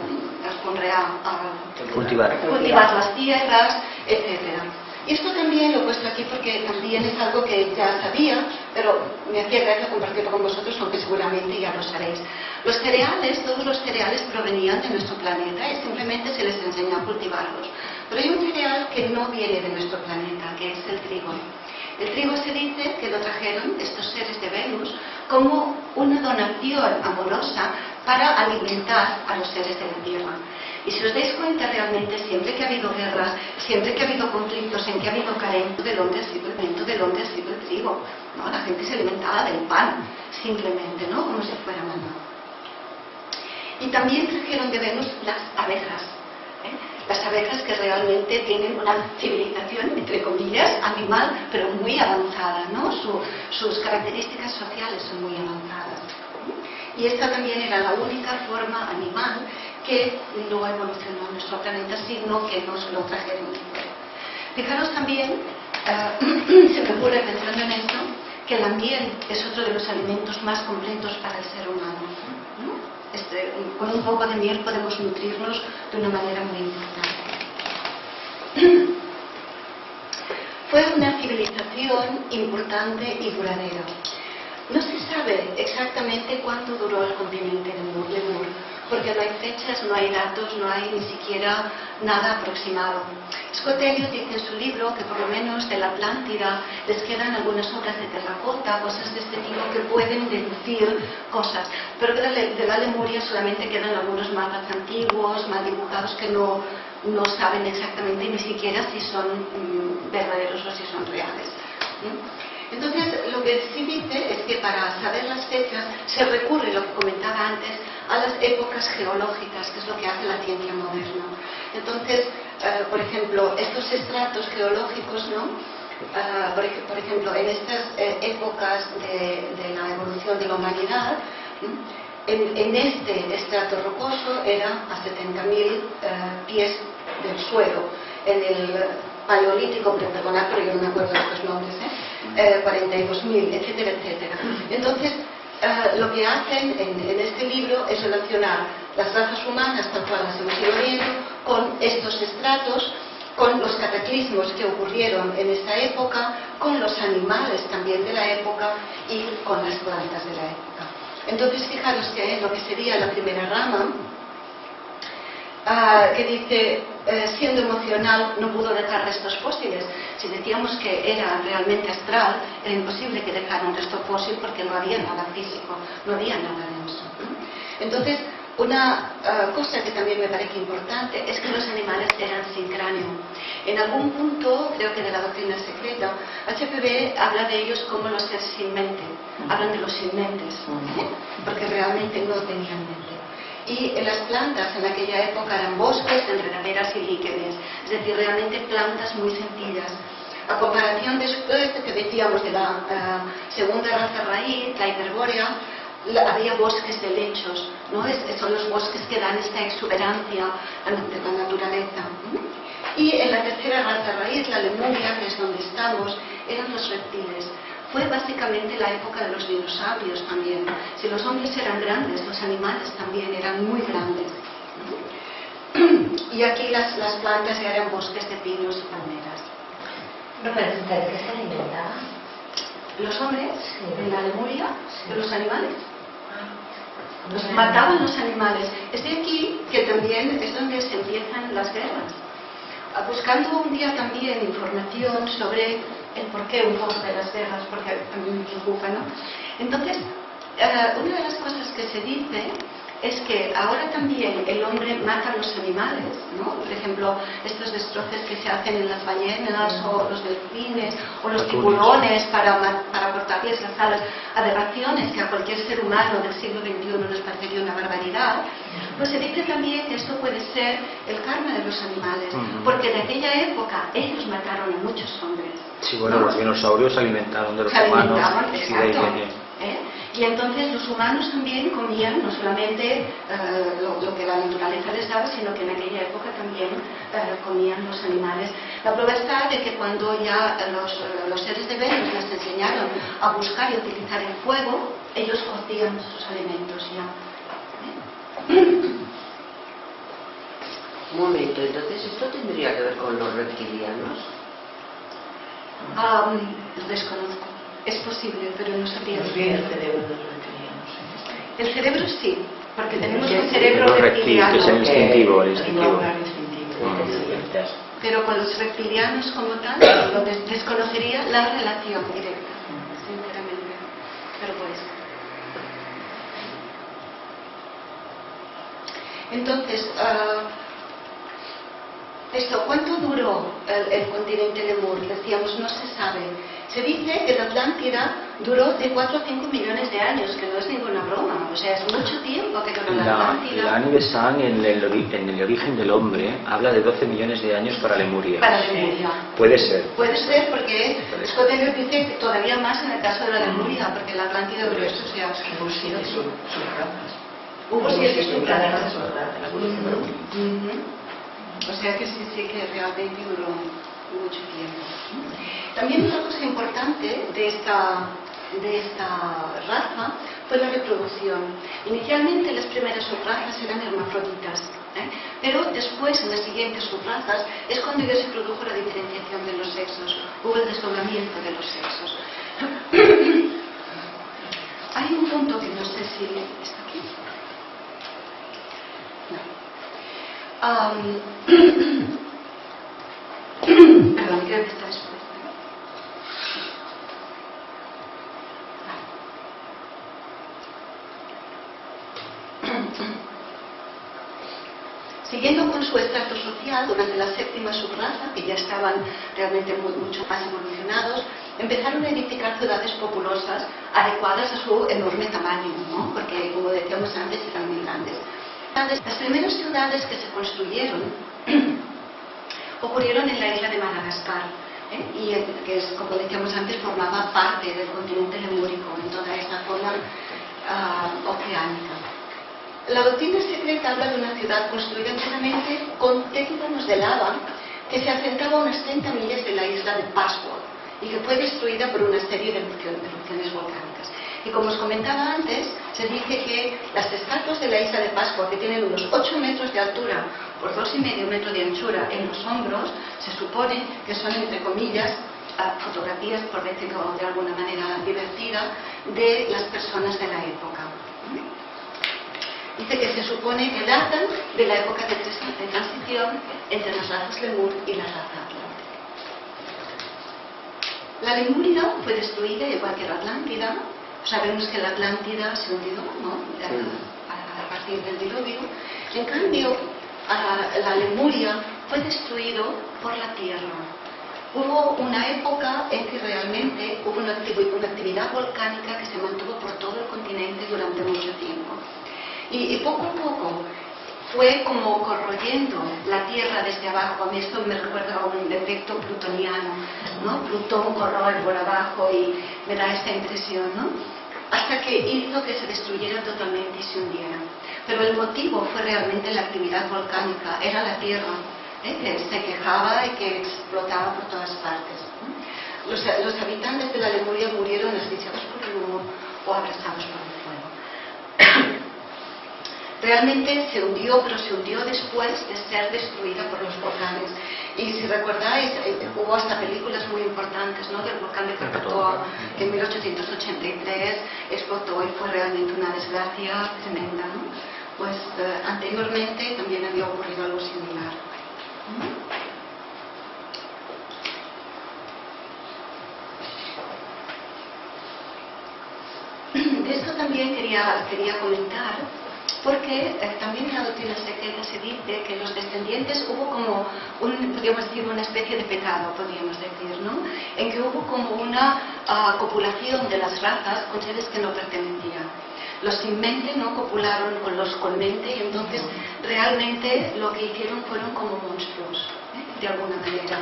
cultivar las tierras, etc. Y esto también lo he puesto aquí porque también es algo que ya sabía, pero me hacía gracia compartirlo con vosotros, aunque seguramente ya lo sabéis. Los cereales, todos los cereales provenían de nuestro planeta y simplemente se les enseñó a cultivarlos. Pero hay un cereal que no viene de nuestro planeta, que es el trigo. El trigo se dice que lo trajeron estos seres de Venus como una donación amorosa para alimentar a los seres de la Tierra. Y si os dais cuenta, realmente siempre que ha habido guerras, siempre que ha habido conflictos, en que ha habido carencia, ¿de dónde ha sido el vento? ¿De dónde ha sido el trigo? ¿No? La gente se alimentaba del pan, simplemente, ¿no? Como si fuera maná. Y también trajeron de Venus las abejas. Las abejas que realmente tienen una civilización, entre comillas, animal, pero muy avanzada, ¿no? Sus características sociales son muy avanzadas. Y esta también era la única forma animal que no evolucionó en nuestro planeta, sino que nos lo trajeron de fuera. Fijaros también, se me ocurre pensando en esto, que la miel es otro de los alimentos más completos para el ser humano, ¿no? Con un poco de miel podemos nutrirnos de una manera muy importante. Fue una civilización importante y duradera. No se sabe exactamente cuánto duró el continente de Lemur, porque no hay fechas, no hay datos, no hay ni siquiera nada aproximado. Scott Elliot dice en su libro que por lo menos de la Atlántida les quedan algunas obras de terracota, cosas de este tipo que pueden deducir cosas, pero de la Lemuria solamente quedan algunos mapas antiguos, mal dibujados, que no saben exactamente ni siquiera si son verdaderos o si son reales. Entonces, lo que sí dice es que para saber las fechas se recurre, lo que comentaba antes, a las épocas geológicas, que es lo que hace la ciencia moderna. Entonces, por ejemplo, estos estratos geológicos, ¿no? Por ejemplo, en estas épocas de la evolución de la humanidad, en este estrato rocoso era a 70.000 pies del suelo. En el paleolítico, perdonad, pero yo no me acuerdo de estos nombres, 42.000, etcétera, etcétera. Entonces, lo que hacen en este libro es relacionar las razas humanas, tal cual las hemos ido viendo, con estos estratos, con los cataclismos que ocurrieron en esta época, con los animales también de la época y con las plantas de la época. Entonces, fijaros que lo que sería la primera rama, que dice, siendo emocional no pudo dejar restos fósiles. Si decíamos que era realmente astral, era imposible que dejara un resto fósil porque no había nada físico, no había nada denso. Entonces, una cosa que también me parece importante es que los animales eran sin cráneo. En algún punto, creo que de la doctrina secreta, HPB habla de ellos como los seres sin mente, hablan de los sin mentes, porque realmente no tenían mente. Y en las plantas en aquella época eran bosques, enredaderas y líquenes, es decir, realmente plantas muy sencillas. A comparación de esto que decíamos de la segunda raza raíz, la hiperbórea, había bosques de lechos, ¿no? Son los bosques que dan esta exuberancia de la naturaleza. Y en la tercera raza raíz, la Lemuria, que es donde estamos, eran los reptiles. Fue básicamente la época de los dinosaurios también. Si los hombres eran grandes, los animales también eran muy grandes. Y aquí las plantas ya eran bosques de pinos y palmeras. No, pero ¿de qué se alimentaban? ¿Los hombres? ¿En la Lemuria? ¿De los animales? Mataban los animales. Es de aquí que también es donde se empiezan las guerras. Buscando un día también información sobre el porqué un poco de las guerras, porque a mí me preocupa, ¿no? Entonces, una de las cosas que se dice es que ahora también el hombre mata a los animales, ¿no? Por ejemplo, estos destrozos que se hacen en las ballenas o los delfines o los tiburones para cortarles las alas, aberraciones que a cualquier ser humano del siglo XXI les parecería una barbaridad. Pues se dice también que esto puede ser el karma de los animales, porque en aquella época ellos mataron a muchos hombres. Sí, bueno, ¿no? Los dinosaurios se alimentaron de los humanos. Y entonces los humanos también comían no solamente lo que la naturaleza les daba, sino que en aquella época también comían los animales. La prueba está de que cuando ya los seres de Venus les enseñaron a buscar y utilizar el fuego, ellos cocían sus alimentos ya. Un momento, entonces esto tendría que ver con los reptilianos. Lo desconozco. Es posible, pero no sabría. El cerebro de los reptilianos. El cerebro sí, porque tenemos un cerebro reptiliano. Que es el instintivo, el instintivo. Pero con los reptilianos como tal, lo desconocería la relación directa, sinceramente. Pero puede ser. Entonces, ¿cuánto duró el continente Lemur? Decíamos, no se sabe. Se dice que la Atlántida duró de 4 a 5 millones de años, que no es ninguna broma. O sea, es mucho tiempo que duró la Atlántida. La Annie Besant, en el origen del hombre, habla de 12 millones de años para Lemuria. Para Lemuria. Puede ser. Puede ser, porque Scott dice que todavía más en el caso de la Lemuria, porque la Atlántida duró eso, o sea, hubo 7 subrazas. Hubo 7 subrazas. O sea que sí que realmente duró mucho tiempo. También una cosa importante de esta raza fue la reproducción. Inicialmente las primeras subrazas eran hermafroditas, pero después en las siguientes subrazas es cuando ya se produjo la diferenciación de los sexos, hubo el desdoblamiento de los sexos. Hay un punto que no sé si está aquí. Perdón, creo que está después. Siguiendo con su estrato social, durante la séptima subraza, que ya estaban realmente mucho más evolucionados, empezaron a edificar ciudades populosas adecuadas a su enorme tamaño, ¿no? Porque, como decíamos antes, eran muy grandes. Las primeras ciudades que se construyeron ocurrieron en la isla de Madagascar, y que, como decíamos antes, formaba parte del continente lemúrico, en toda esa zona oceánica. La doctrina secreta habla de una ciudad construida enteramente con témpanos de lava que se asentaba a unas 30 millas de la isla de Passworth y que fue destruida por una serie de erupciones volcánicas. Y como os comentaba antes, se dice que las estatuas de la isla de Passworth, que tienen unos 8 metros de altura por 2,5 metros de anchura en los hombros, se supone que son, entre comillas, fotografías, por decirlo de alguna manera divertida, de las personas de la época. Dice que se supone que datan de la época de transición entre las razas Lemur y la raza Atlántica. La Lemuria fue destruida igual que la Atlántida. Sabemos que la Atlántida se hundió, ¿no? A partir del diluvio. En cambio, la Lemuria fue destruido por la tierra. Hubo una época en que realmente hubo una actividad volcánica que se mantuvo por todo el continente durante mucho tiempo. Y poco a poco fue como corroyendo la Tierra desde abajo. A mí esto me recuerda a un efecto plutoniano, ¿no? Plutón corroe por abajo y me da esta impresión, ¿no? Hasta que hizo que se destruyera totalmente y se hundiera. Pero el motivo fue realmente la actividad volcánica, era la Tierra, que se quejaba y que explotaba por todas partes. Los habitantes de la Lemuria murieron asfixiados por el humo o abrasados por el fuego. realmente se hundió, pero se hundió después de ser destruida por los volcanes. Y si recordáis, hubo hasta películas muy importantes, ¿no?, del volcán de Krakatoa, que en 1883 explotó y fue realmente una desgracia tremenda, ¿no? Pues anteriormente también había ocurrido algo similar. De esto también quería comentar, porque también en la doctrina secreta se dice que los descendientes hubo como podríamos decir, una especie de pecado, podríamos decir, ¿no?, en que hubo como una copulación de las razas con seres que no pertenecían. Los sin mente no copularon con los con mente, y entonces realmente lo que hicieron fueron como monstruos, de alguna manera.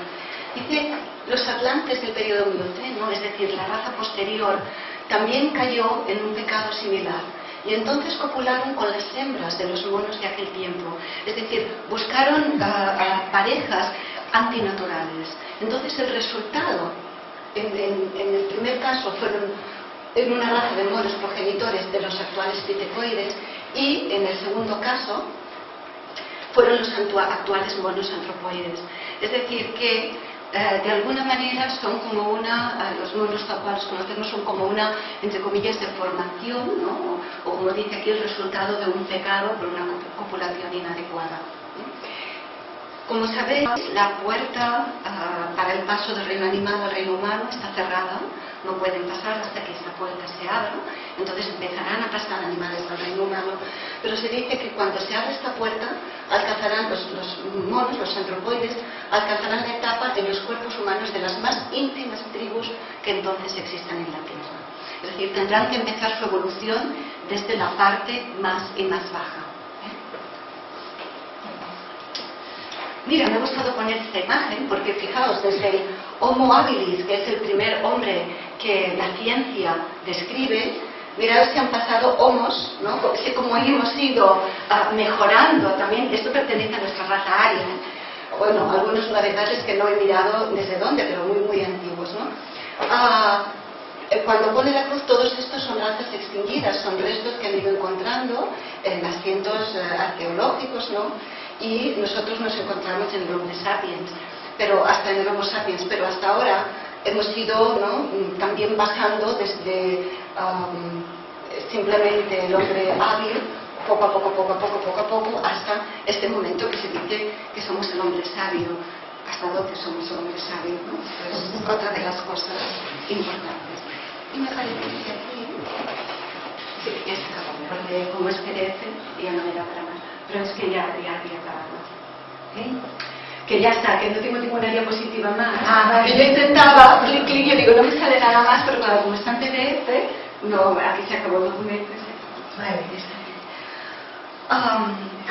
Dice, los atlantes del periodo mioceno, es decir, la raza posterior, también cayó en un pecado similar, y entonces copularon con las hembras de los monos de aquel tiempo, es decir, buscaron parejas antinaturales. Entonces el resultado, en el primer caso, fueron en una raza de monos progenitores de los actuales pitecoides, y en el segundo caso fueron los actuales monos antropoides. Es decir, que de alguna manera son como los monos tal cual los conocemos son como una, entre comillas, deformación, ¿no?, o como dice aquí, el resultado de un pecado por una copulación inadecuada. Como sabéis, la puerta para el paso del reino animal al reino humano está cerrada, no pueden pasar hasta que esta puerta se abra, entonces empezarán a pasar animales al reino humano, pero se dice que cuando se abre esta puerta, alcanzarán los monos, los antropoides, alcanzarán la etapa en los cuerpos humanos de las más íntimas tribus que entonces existan en la Tierra. Es decir, tendrán que empezar su evolución desde la parte más y más baja. Mira, me ha gustado poner esta imagen porque fijaos, desde el Homo habilis, que es el primer hombre que la ciencia describe, miraos que han pasado homos, ¿no?, como hemos ido mejorando también. Esto pertenece a nuestra raza aria, ¿eh? Bueno, algunos la verdad es que no he mirado desde dónde, pero muy muy antiguos, ¿no? Cuando pone la cruz, todos estos son razas extinguidas, son restos que han ido encontrando en asientos arqueológicos, ¿no?, y nosotros nos encontramos en el Homo sapiens, pero hasta en el Homo sapiens, pero hasta ahora hemos ido, ¿no?, también bajando desde simplemente el hombre hábil, poco a poco, hasta este momento que se dice que somos el hombre sabio. ¿Hasta dónde somos el hombre sabio, ¿no? Es otra de las cosas importantes. Y me parece que aquí, sí, ya se acabó, porque como es PDF, ya no me da para más. Pero es que ya había acabado. Que ya está, que no tengo ninguna diapositiva más. Que yo intentaba, clic, yo digo, no me sale nada más, pero claro, como está en PDF, no, aquí se acabó el documento.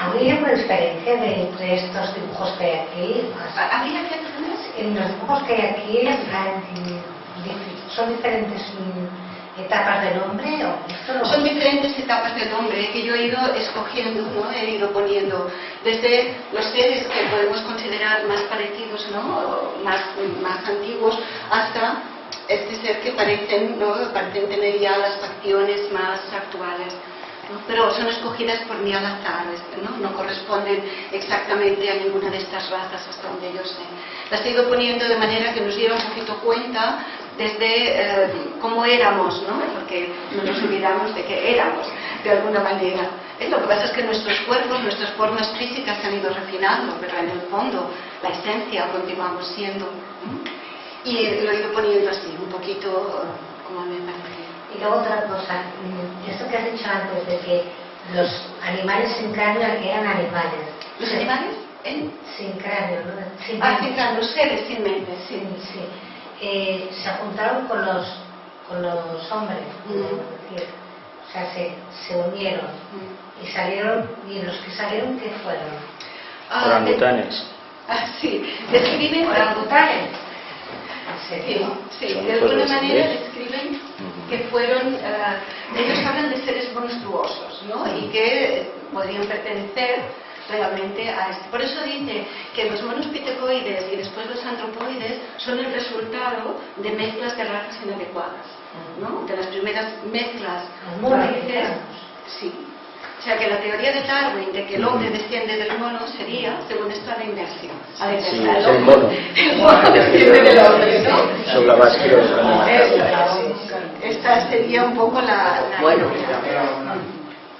¿Habría alguna diferencia entre estos dibujos que hay aquí? ¿Habría diferencias? En los dibujos que hay aquí, ¿son diferentes etapas del hombre? Son diferentes etapas del hombre que yo he ido escogiendo, ¿no?, he ido poniendo desde los seres que podemos considerar más parecidos, ¿no?, más antiguos, hasta este ser que parecen tener ya las facciones más actuales, ¿no? Pero son escogidas por mí al azar, no corresponden exactamente a ninguna de estas razas hasta donde yo sé. Las he ido poniendo de manera que nos diera un poquito cuenta desde cómo éramos, ¿no?, porque no nos olvidamos de que éramos de alguna manera. Lo que pasa es que nuestros cuerpos, nuestras formas físicas se han ido refinando, pero en el fondo la esencia continuamos siendo. Y lo he ido poniendo así, un poquito como me parecía. Y luego otra cosa, esto que has dicho antes de que los animales sin cráneo eran animales. ¿Los animales? Sin cráneo, ¿no? Sin cráneo, los seres sin mente, sí. Se juntaron con los hombres, decir, o sea, se unieron y salieron, y los que salieron, ¿qué fueron? Orangutanes. Sí, describen orangutanes. Sí, de alguna manera describen que fueron, ellos hablan de seres monstruosos, ¿no?, y que podrían pertenecer realmente a este. Por eso dice que los monos pitecoides y después los antropoides son el resultado de mezclas de razas inadecuadas, ¿no?, de las primeras mezclas múltiples, sí, O sea que la teoría de Darwin de que el hombre desciende del mono sería, según esto, la inversión. Sí, es el mono. El mono desciende del hombre, ¿no? Sobre la base de los animales. Esta sería un poco la Bueno, idea.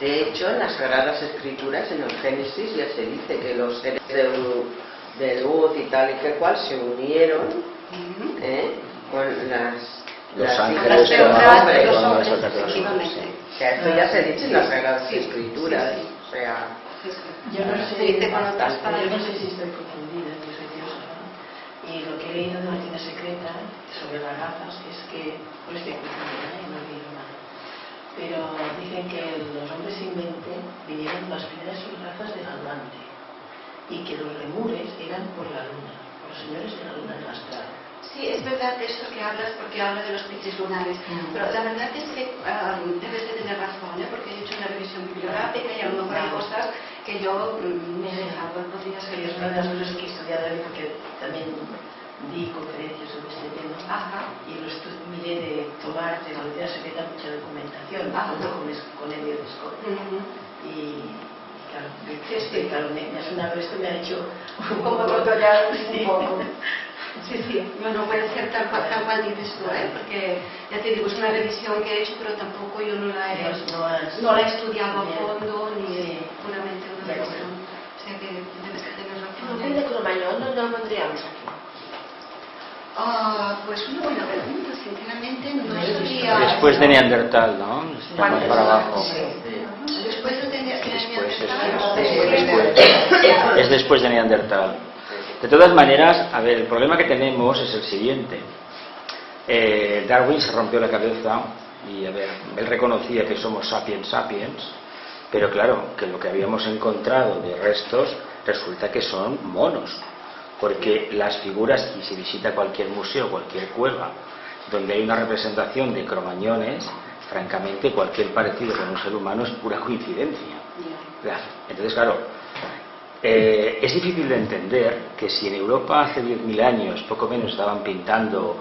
de hecho, en las Sagradas Escrituras, en el Génesis, ya se dice que los seres de luz y tal y que cual se unieron con Los Las ángeles feudas de los con hombres, las otras cosas. efectivamente. que esto ya se dice en las Sagradas Sí, Escrituras. sí, sí. O sea, Yo no sé, Dice con otras yo no palabras. sé si estoy confundida, yo soy filósofa, y lo que he leído de Máquina Secreta sobre las razas es que, pues estoy confundida y no he leído nada, pero dicen que los hombres sin mente vinieron las primeras razas del Atlante y que los lemures eran por la luna, por los señores de la luna en astral. Sí, es verdad de esto que hablas porque habla de los piches lunares, pero la verdad es que debes de tener razón, porque he hecho una revisión bibliográfica y a lo mejor hay cosas que yo me he dejado, podría ser. Es una de las cosas que he estudiado porque también di conferencias sobre este tema. Y lo miré de tomar de la Máquina Secreta mucha documentación con Elliot Scott. Y claro, me ha sonado esto, me ha hecho Como ya un poco. Sí, no puede ser tal cual dices tú, porque ya te digo, es una revisión que he hecho, pero tampoco yo no la he estudiado a fondo ni puramente una revisión. O sea que debes de tener razón. ¿el de Cromañón no lo pondríamos aquí? Pues una buena pregunta, sinceramente no sabría. Después de Neandertal, ¿no? Está más para abajo. Después de Neandertal. Es después de Neandertal. De todas maneras, a ver, el problema que tenemos es el siguiente. Darwin se rompió la cabeza y, a ver, él reconocía que somos sapiens sapiens, pero claro, que lo que habíamos encontrado de restos resulta que son monos, porque las figuras, y si visita cualquier museo, cualquier cueva, donde hay una representación de cromañones, francamente cualquier parecido con un ser humano es pura coincidencia. Entonces, claro, es difícil de entender que si en Europa hace 10.000 años, poco menos, estaban pintando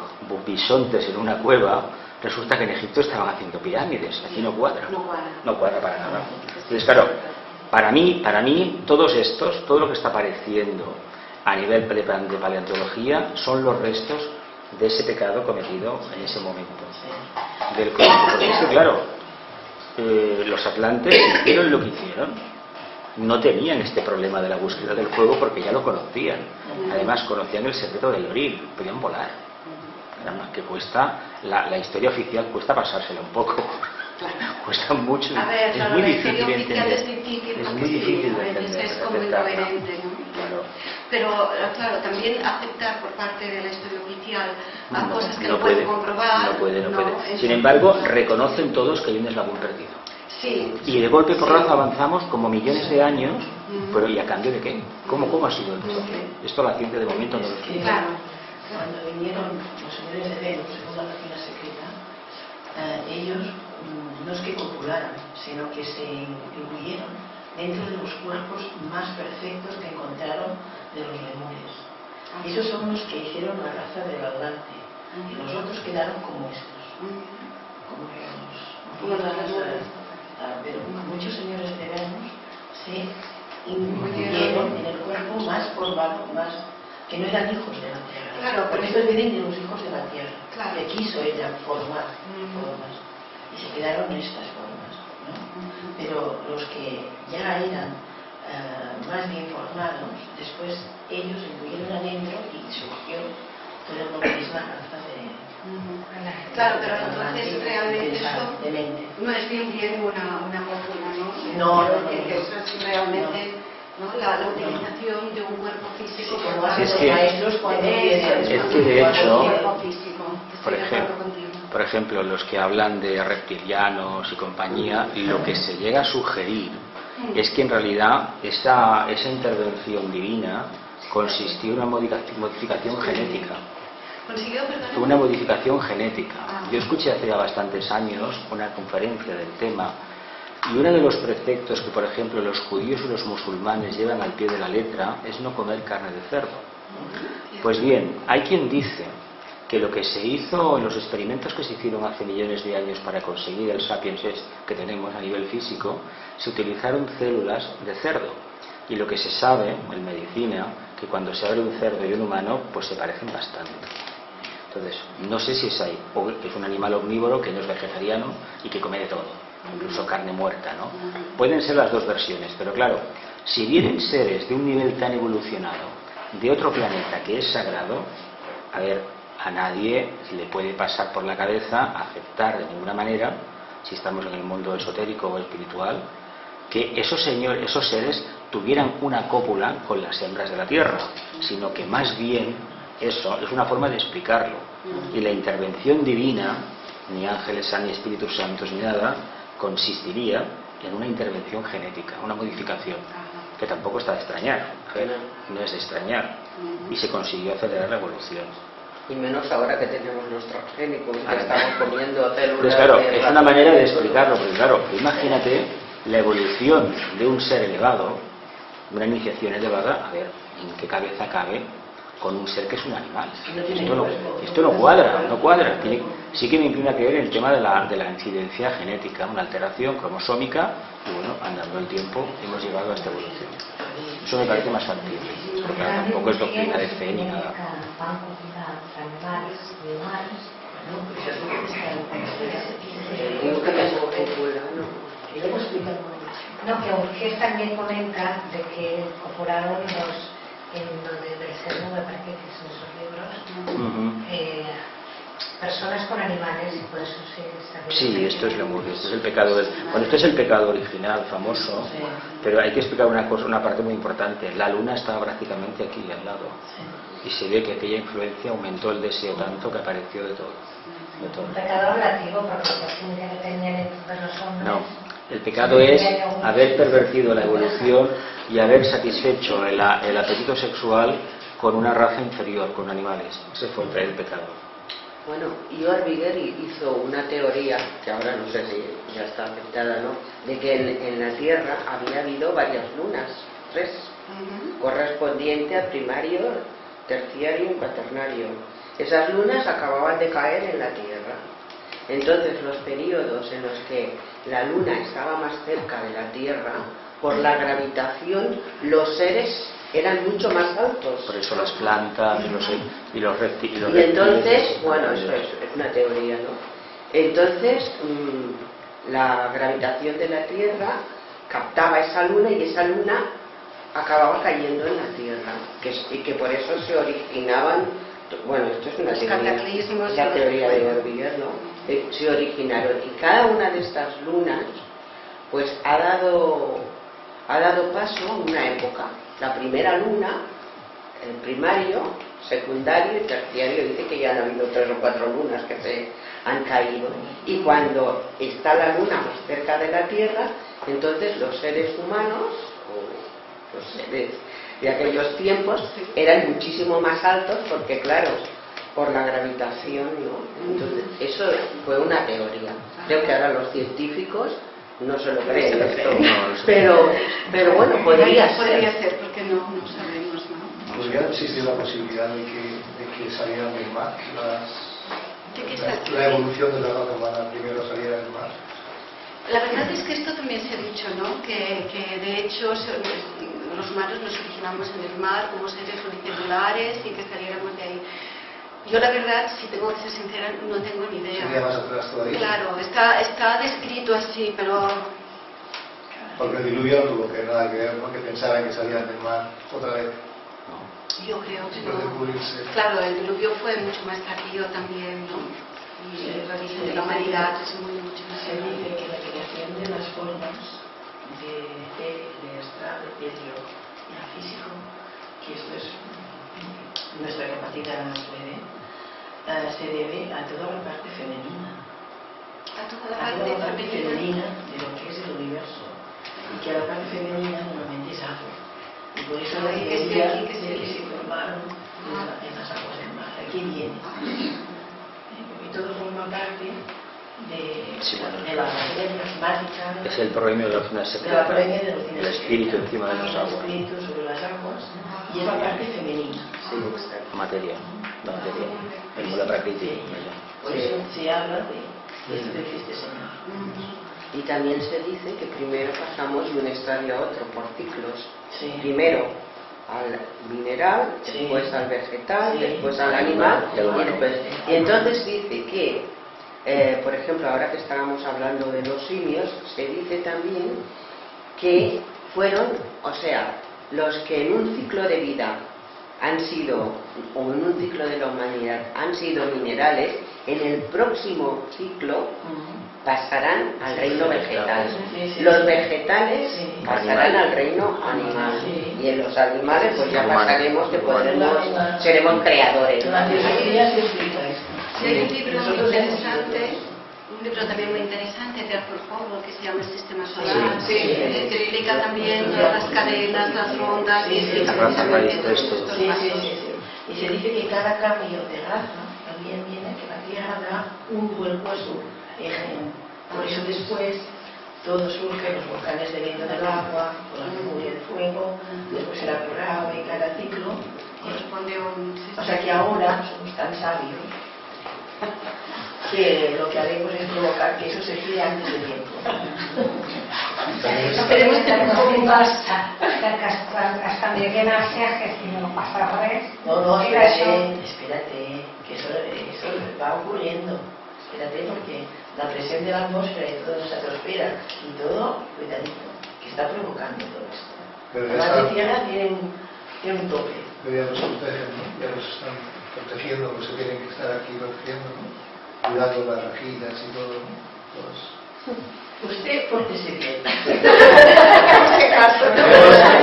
bisontes en una cueva, resulta que en Egipto estaban haciendo pirámides. Aquí no cuadra. No cuadra para nada. Entonces, claro, para mí todos estos, todo lo que está apareciendo a nivel de paleontología, son los restos de ese pecado cometido en ese momento. Del porque es que, claro, los atlantes hicieron lo que hicieron. No tenían este problema de la búsqueda del fuego porque ya lo conocían. Además, conocían el secreto del oril, podían volar. Nada más que cuesta, la historia oficial cuesta pasársela un poco. Cuesta mucho. A ver, es muy difícil de entender. Es muy difícil de entender. Es como incoherente, ¿no? Claro. Pero, claro, también aceptar por parte de la historia oficial a cosas que no puede pueden comprobar. No puede. Sin embargo, reconocen todos que hay un eslabón perdido. Sí. Y de golpe por rato avanzamos como millones de años, pero ¿y a cambio de qué? ¿Cómo ha sido esto? Esto la ciencia de momento no lo explica. Claro. Cuando vinieron los señores de Venus, según la Máquina Secreta, ellos no es que copularan, sino que se incluyeron dentro de los cuerpos más perfectos que encontraron de los lemures. Esos son los que hicieron la raza del Atlante, y los otros quedaron como estos, como los pero muchos señores de Venus se incluyeron en el cuerpo más formado, más que no eran hijos de la tierra. Claro, porque estos vienen de los hijos de la tierra. Claro. Que quiso ella formar formas y se quedaron estas formas, ¿no? Pero los que ya eran más bien formados, después ellos incluyeron adentro y surgió todo lo que es la raza de. Claro, pero entonces realmente eso no es bien una fórmula, ¿no? Que eso es realmente, ¿no? la utilización de un cuerpo físico como por es los que, maestros cuando es que de hecho, físico. por ejemplo, los que hablan de reptilianos y compañía, lo que se llega a sugerir es que en realidad esa intervención divina consistió en una modificación genética. Una modificación genética. Yo escuché hace ya bastantes años una conferencia del tema y uno de los preceptos que, por ejemplo, los judíos y los musulmanes llevan al pie de la letra es no comer carne de cerdo. Pues bien, hay quien dice que lo que se hizo en los experimentos que se hicieron hace millones de años para conseguir el sapiens que tenemos a nivel físico, se utilizaron células de cerdo. Y lo que se sabe en medicina, que cuando se abre un cerdo y un humano, pues se parecen bastante. Entonces, no sé si es ahí, o es un animal omnívoro que no es vegetariano y que come de todo, incluso carne muerta, ¿no? Pueden ser las dos versiones, pero claro, si vienen seres de un nivel tan evolucionado, de otro planeta que es sagrado, a ver, a nadie le puede pasar por la cabeza aceptar de ninguna manera, si estamos en el mundo esotérico o espiritual, que esos seres tuvieran una cópula con las hembras de la tierra, sino que más bien eso es una forma de explicarlo. Y la intervención divina, ni ángeles, ni espíritus santos, ni nada, consistiría en una intervención genética, una modificación, que tampoco está de extrañar. A ver, no es de extrañar. Y se consiguió acelerar la evolución. Y menos ahora que tenemos los transgénicos, que estamos comiendo células. Pues claro, es una manera de explicarlo, porque claro, imagínate la evolución de un ser elevado, una iniciación elevada, a ver, ¿en qué cabeza cabe con un ser que es un animal? Esto no cuadra. Sí que me inclina a creer en el tema de la incidencia genética, una alteración cromosómica, y bueno, andando el tiempo hemos llegado a esta evolución. Eso me parece más factible, porque tampoco es doctrina de fe ni nada. No, que Urgés también comenta de que incorporaron en donde del ser, me parece que son esos libros, personas con animales, y por eso sí, esto es Lemurio, esto es el pecado este es el pecado original, famoso, pero hay que explicar una parte muy importante. La luna estaba prácticamente aquí al lado, y se ve que aquella influencia aumentó el deseo tanto que apareció de todo. Un pecado relativo, porque la costumbre que tenían entonces los hombres. No, el pecado es haber pervertido la evolución y haber satisfecho el apetito sexual con una raza inferior, con animales. Ese fue el pecado. Bueno, y Orbiger hizo una teoría, que ahora no sé si ya está aceptada, ¿no?, de que en la Tierra había habido varias lunas, 3, correspondiente a primario, terciario y cuaternario. Esas lunas acababan de caer en la Tierra. Entonces, los periodos en los que la luna estaba más cerca de la Tierra, por la gravitación, los seres eran mucho más altos. Por eso las plantas y los reptiles. Y entonces, bueno, eso es una teoría, ¿no? Entonces, la gravitación de la Tierra captaba esa luna y esa luna acababa cayendo en la Tierra. Y que por eso se originaban, bueno, esto es una teoría, la teoría de Orbiger, ¿no? Se originaron. Y cada una de estas lunas, pues ha dado paso a una época. La primera luna, el primario, secundario y terciario, dice que ya han habido 3 o 4 lunas que se han caído. Y cuando está la luna más cerca de la Tierra, entonces los seres humanos, o los seres de aquellos tiempos, eran muchísimo más altos porque, claro, por la gravitación, ¿no? Entonces, eso fue una teoría. Creo que ahora los científicos no se lo creen esto, pero bueno, podría ser porque no sabemos, ¿no? ¿Podría existir la posibilidad de que salieran del mar? La evolución de la raza humana primero saliera del mar. La verdad es que esto también se ha dicho, ¿no? Que de hecho los humanos nos originamos en el mar como seres unicelulares y que saliéramos de ahí. Yo la verdad, si tengo que ser sincera, no tengo ni idea. ¿Sería más atrás todavía? Claro, está descrito así, pero... Porque el diluvio no tuvo que nada que ver, ¿no? Que pensaban que salían del mar otra vez. Yo creo que no. Descubrirse. Claro, el diluvio fue mucho más tardío también, ¿no? Y el origen de la humanidad es mucho más Se dice que la creación de las formas de astral, de Pedro y el físico, que esto es nuestra capacidad se debe a toda la parte femenina. A toda la A toda la parte femenina. femenina de lo que es el universo. Y que la parte femenina normalmente es agua. Y por eso la teoría de que se formaron en las aguas del mar. Aquí viene. Y todo forma parte de la materia plasmática. Es el proemio de la doctrina secreta, el espíritu encima de las aguas. El espíritu sobre las aguas y es la parte femenina. Materia. donde viene el Mula Prakriti. Por eso se habla de esto que dice este señor. Y también se dice que primero pasamos de un estadio a otro por ciclos. Sí. Primero al mineral, Sí. después al vegetal, Sí. después al animal Y al humano. y entonces dice que, por ejemplo, ahora que estábamos hablando de los simios, se dice también que fueron, o sea, los que en un ciclo de vida han sido, o en un ciclo de la humanidad, han sido minerales, en el próximo ciclo pasarán al reino vegetal. Sí, sí. Los vegetales Sí. pasarán al reino animal. Sí. Y en los animales pues ya Humano. pasaremos que Humano. seremos creadores. En la filosofía se explica esto. Sí, hay un libro muy Nosotros interesante, un libro también muy interesante de Arthur Powell que se llama El Sistema Solar, Sí, sí. que explica también las cadenas, las rondas, Sí, y sí, explica la raza precisamente raíz, todos esto. estos Sí, sí, pasos. sí, sí. Y se dice que cada cambio de raza también viene que la Tierra da un vuelco a su eje. Por eso después todo surge, los volcanes bebiendo del agua, con la memoria del fuego, después el agua y cada ciclo. Corresponde a un O sea que ahora somos tan sabios que lo que haremos es provocar que eso se gire antes de tiempo. Esperemos que no hasta me quede que si no pasa res. No, Mira, espérate, que eso va ocurriendo. Espérate porque la presión de la atmósfera y toda nuestra atmósfera y todo, cuidadito, que está provocando todo esto. Pero ya Las está. de tierra tienen un tope. Pero ya los protegen, ¿no? Ya los están protegiendo, los que tienen que estar aquí protegiendo, ¿no? Cuidando las rejillas y todo, ¿no? Usted pórtese bien.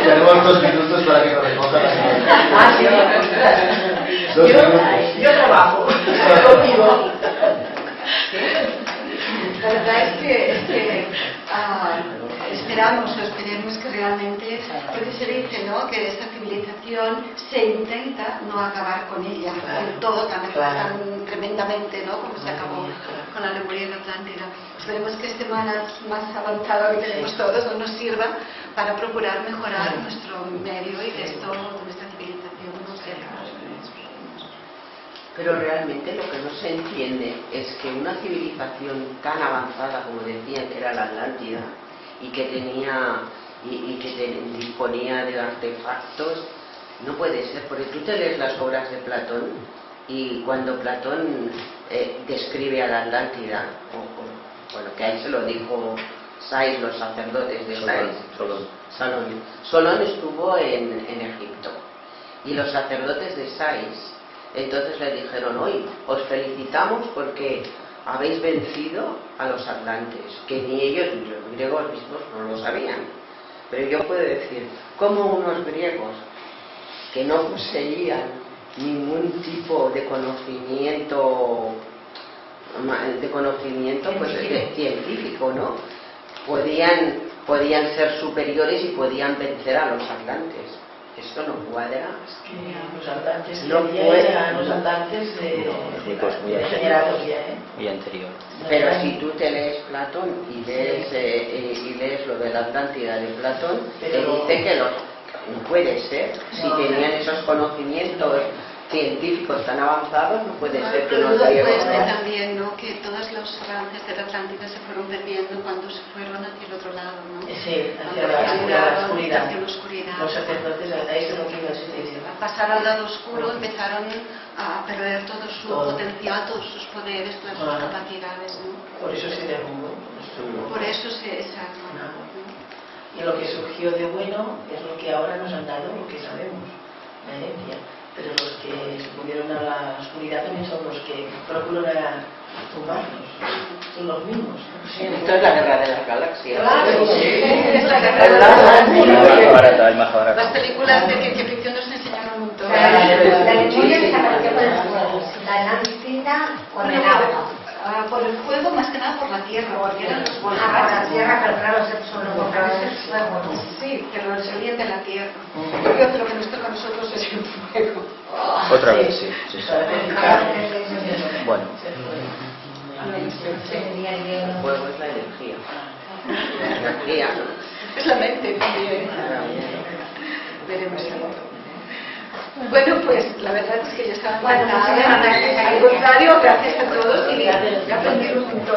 Tenemos 2 minutos para que nos recoja la señora. Ah, sí, 2 minutos. yo trabajo contigo. La verdad es que esperemos que realmente, porque se dice, ¿no?, que esta civilización se intenta no acabar con ella, con todo tan tremendamente, ¿no?, como se acabó con la Lemuria y la Atlántida. Esperemos que este más avanzado que tenemos todos no nos sirva para procurar mejorar nuestro medio y que esto, nuestra civilización no sea. Pero realmente lo que no se entiende es que una civilización tan avanzada como decían que era la Atlántida y que tenía disponía de artefactos, no puede ser, porque tú te lees las obras de Platón y cuando Platón describe a la Atlántida, bueno, que ahí se lo dijo Sais, los sacerdotes de Sais, Solón estuvo en Egipto y los sacerdotes de Sais entonces le dijeron: hoy os felicitamos porque habéis vencido a los atlantes, que ni ellos ni los griegos mismos no lo sabían. Pero yo puedo decir, como unos griegos que no poseían ningún tipo de conocimiento pues científico, ¿no? Podían ser superiores y podían vencer a los atlantes. Esto no cuadra. Los atlantes No que puede. eran los atlantes muy degenerados ya, y anterior. Pero si tú te lees Platón y lees lo de la Atlántida de Platón, te dice que no puede ser. Si tenían esos conocimientos científicos tan avanzados, no puede ser que Pero los griegos después no. también, ¿no?, que todos los avances de la Atlántida se fueron perdiendo cuando se fueron hacia el otro lado, ¿no? Sí, hacia Cuando la oscuridad. hacia la oscuridad. Los sacerdotes, a eso es lo que iba a decir. Al pasar al lado oscuro empezaron a perder todo su potencial, todos sus poderes, todas sus capacidades, ¿no? Por eso se derrumbó. Por eso exacto. Y lo que surgió de bueno es lo que ahora nos han dado, lo que sabemos, la herencia. Pero los que se pudieron a la oscuridad también son los que procuran tumbarnos. Son los mismos. Esto es la guerra de las galaxias. Claro, sí. Es la El Mahabharata. Las películas de ciencia ficción nos enseñan un montón. La Lemuria desapareció por el fuego, la Atlántida por el agua. Por el fuego, más que nada por la tierra, porque eran los Por la volcanes. tierra, pero claro, son los volcanes del fuego, ¿no? Sí, pero salían de la tierra. Yo creo que lo que nos toca a nosotros es el fuego. Otra vez, sí. Bueno. El fuego es la energía. La energía, ¿no? Es la mente también. Veremos algo. Bueno, pues la verdad es que yo estaba Bueno, encantada. pues, Al contrario, gracias a todos y Ya aprendí un montón.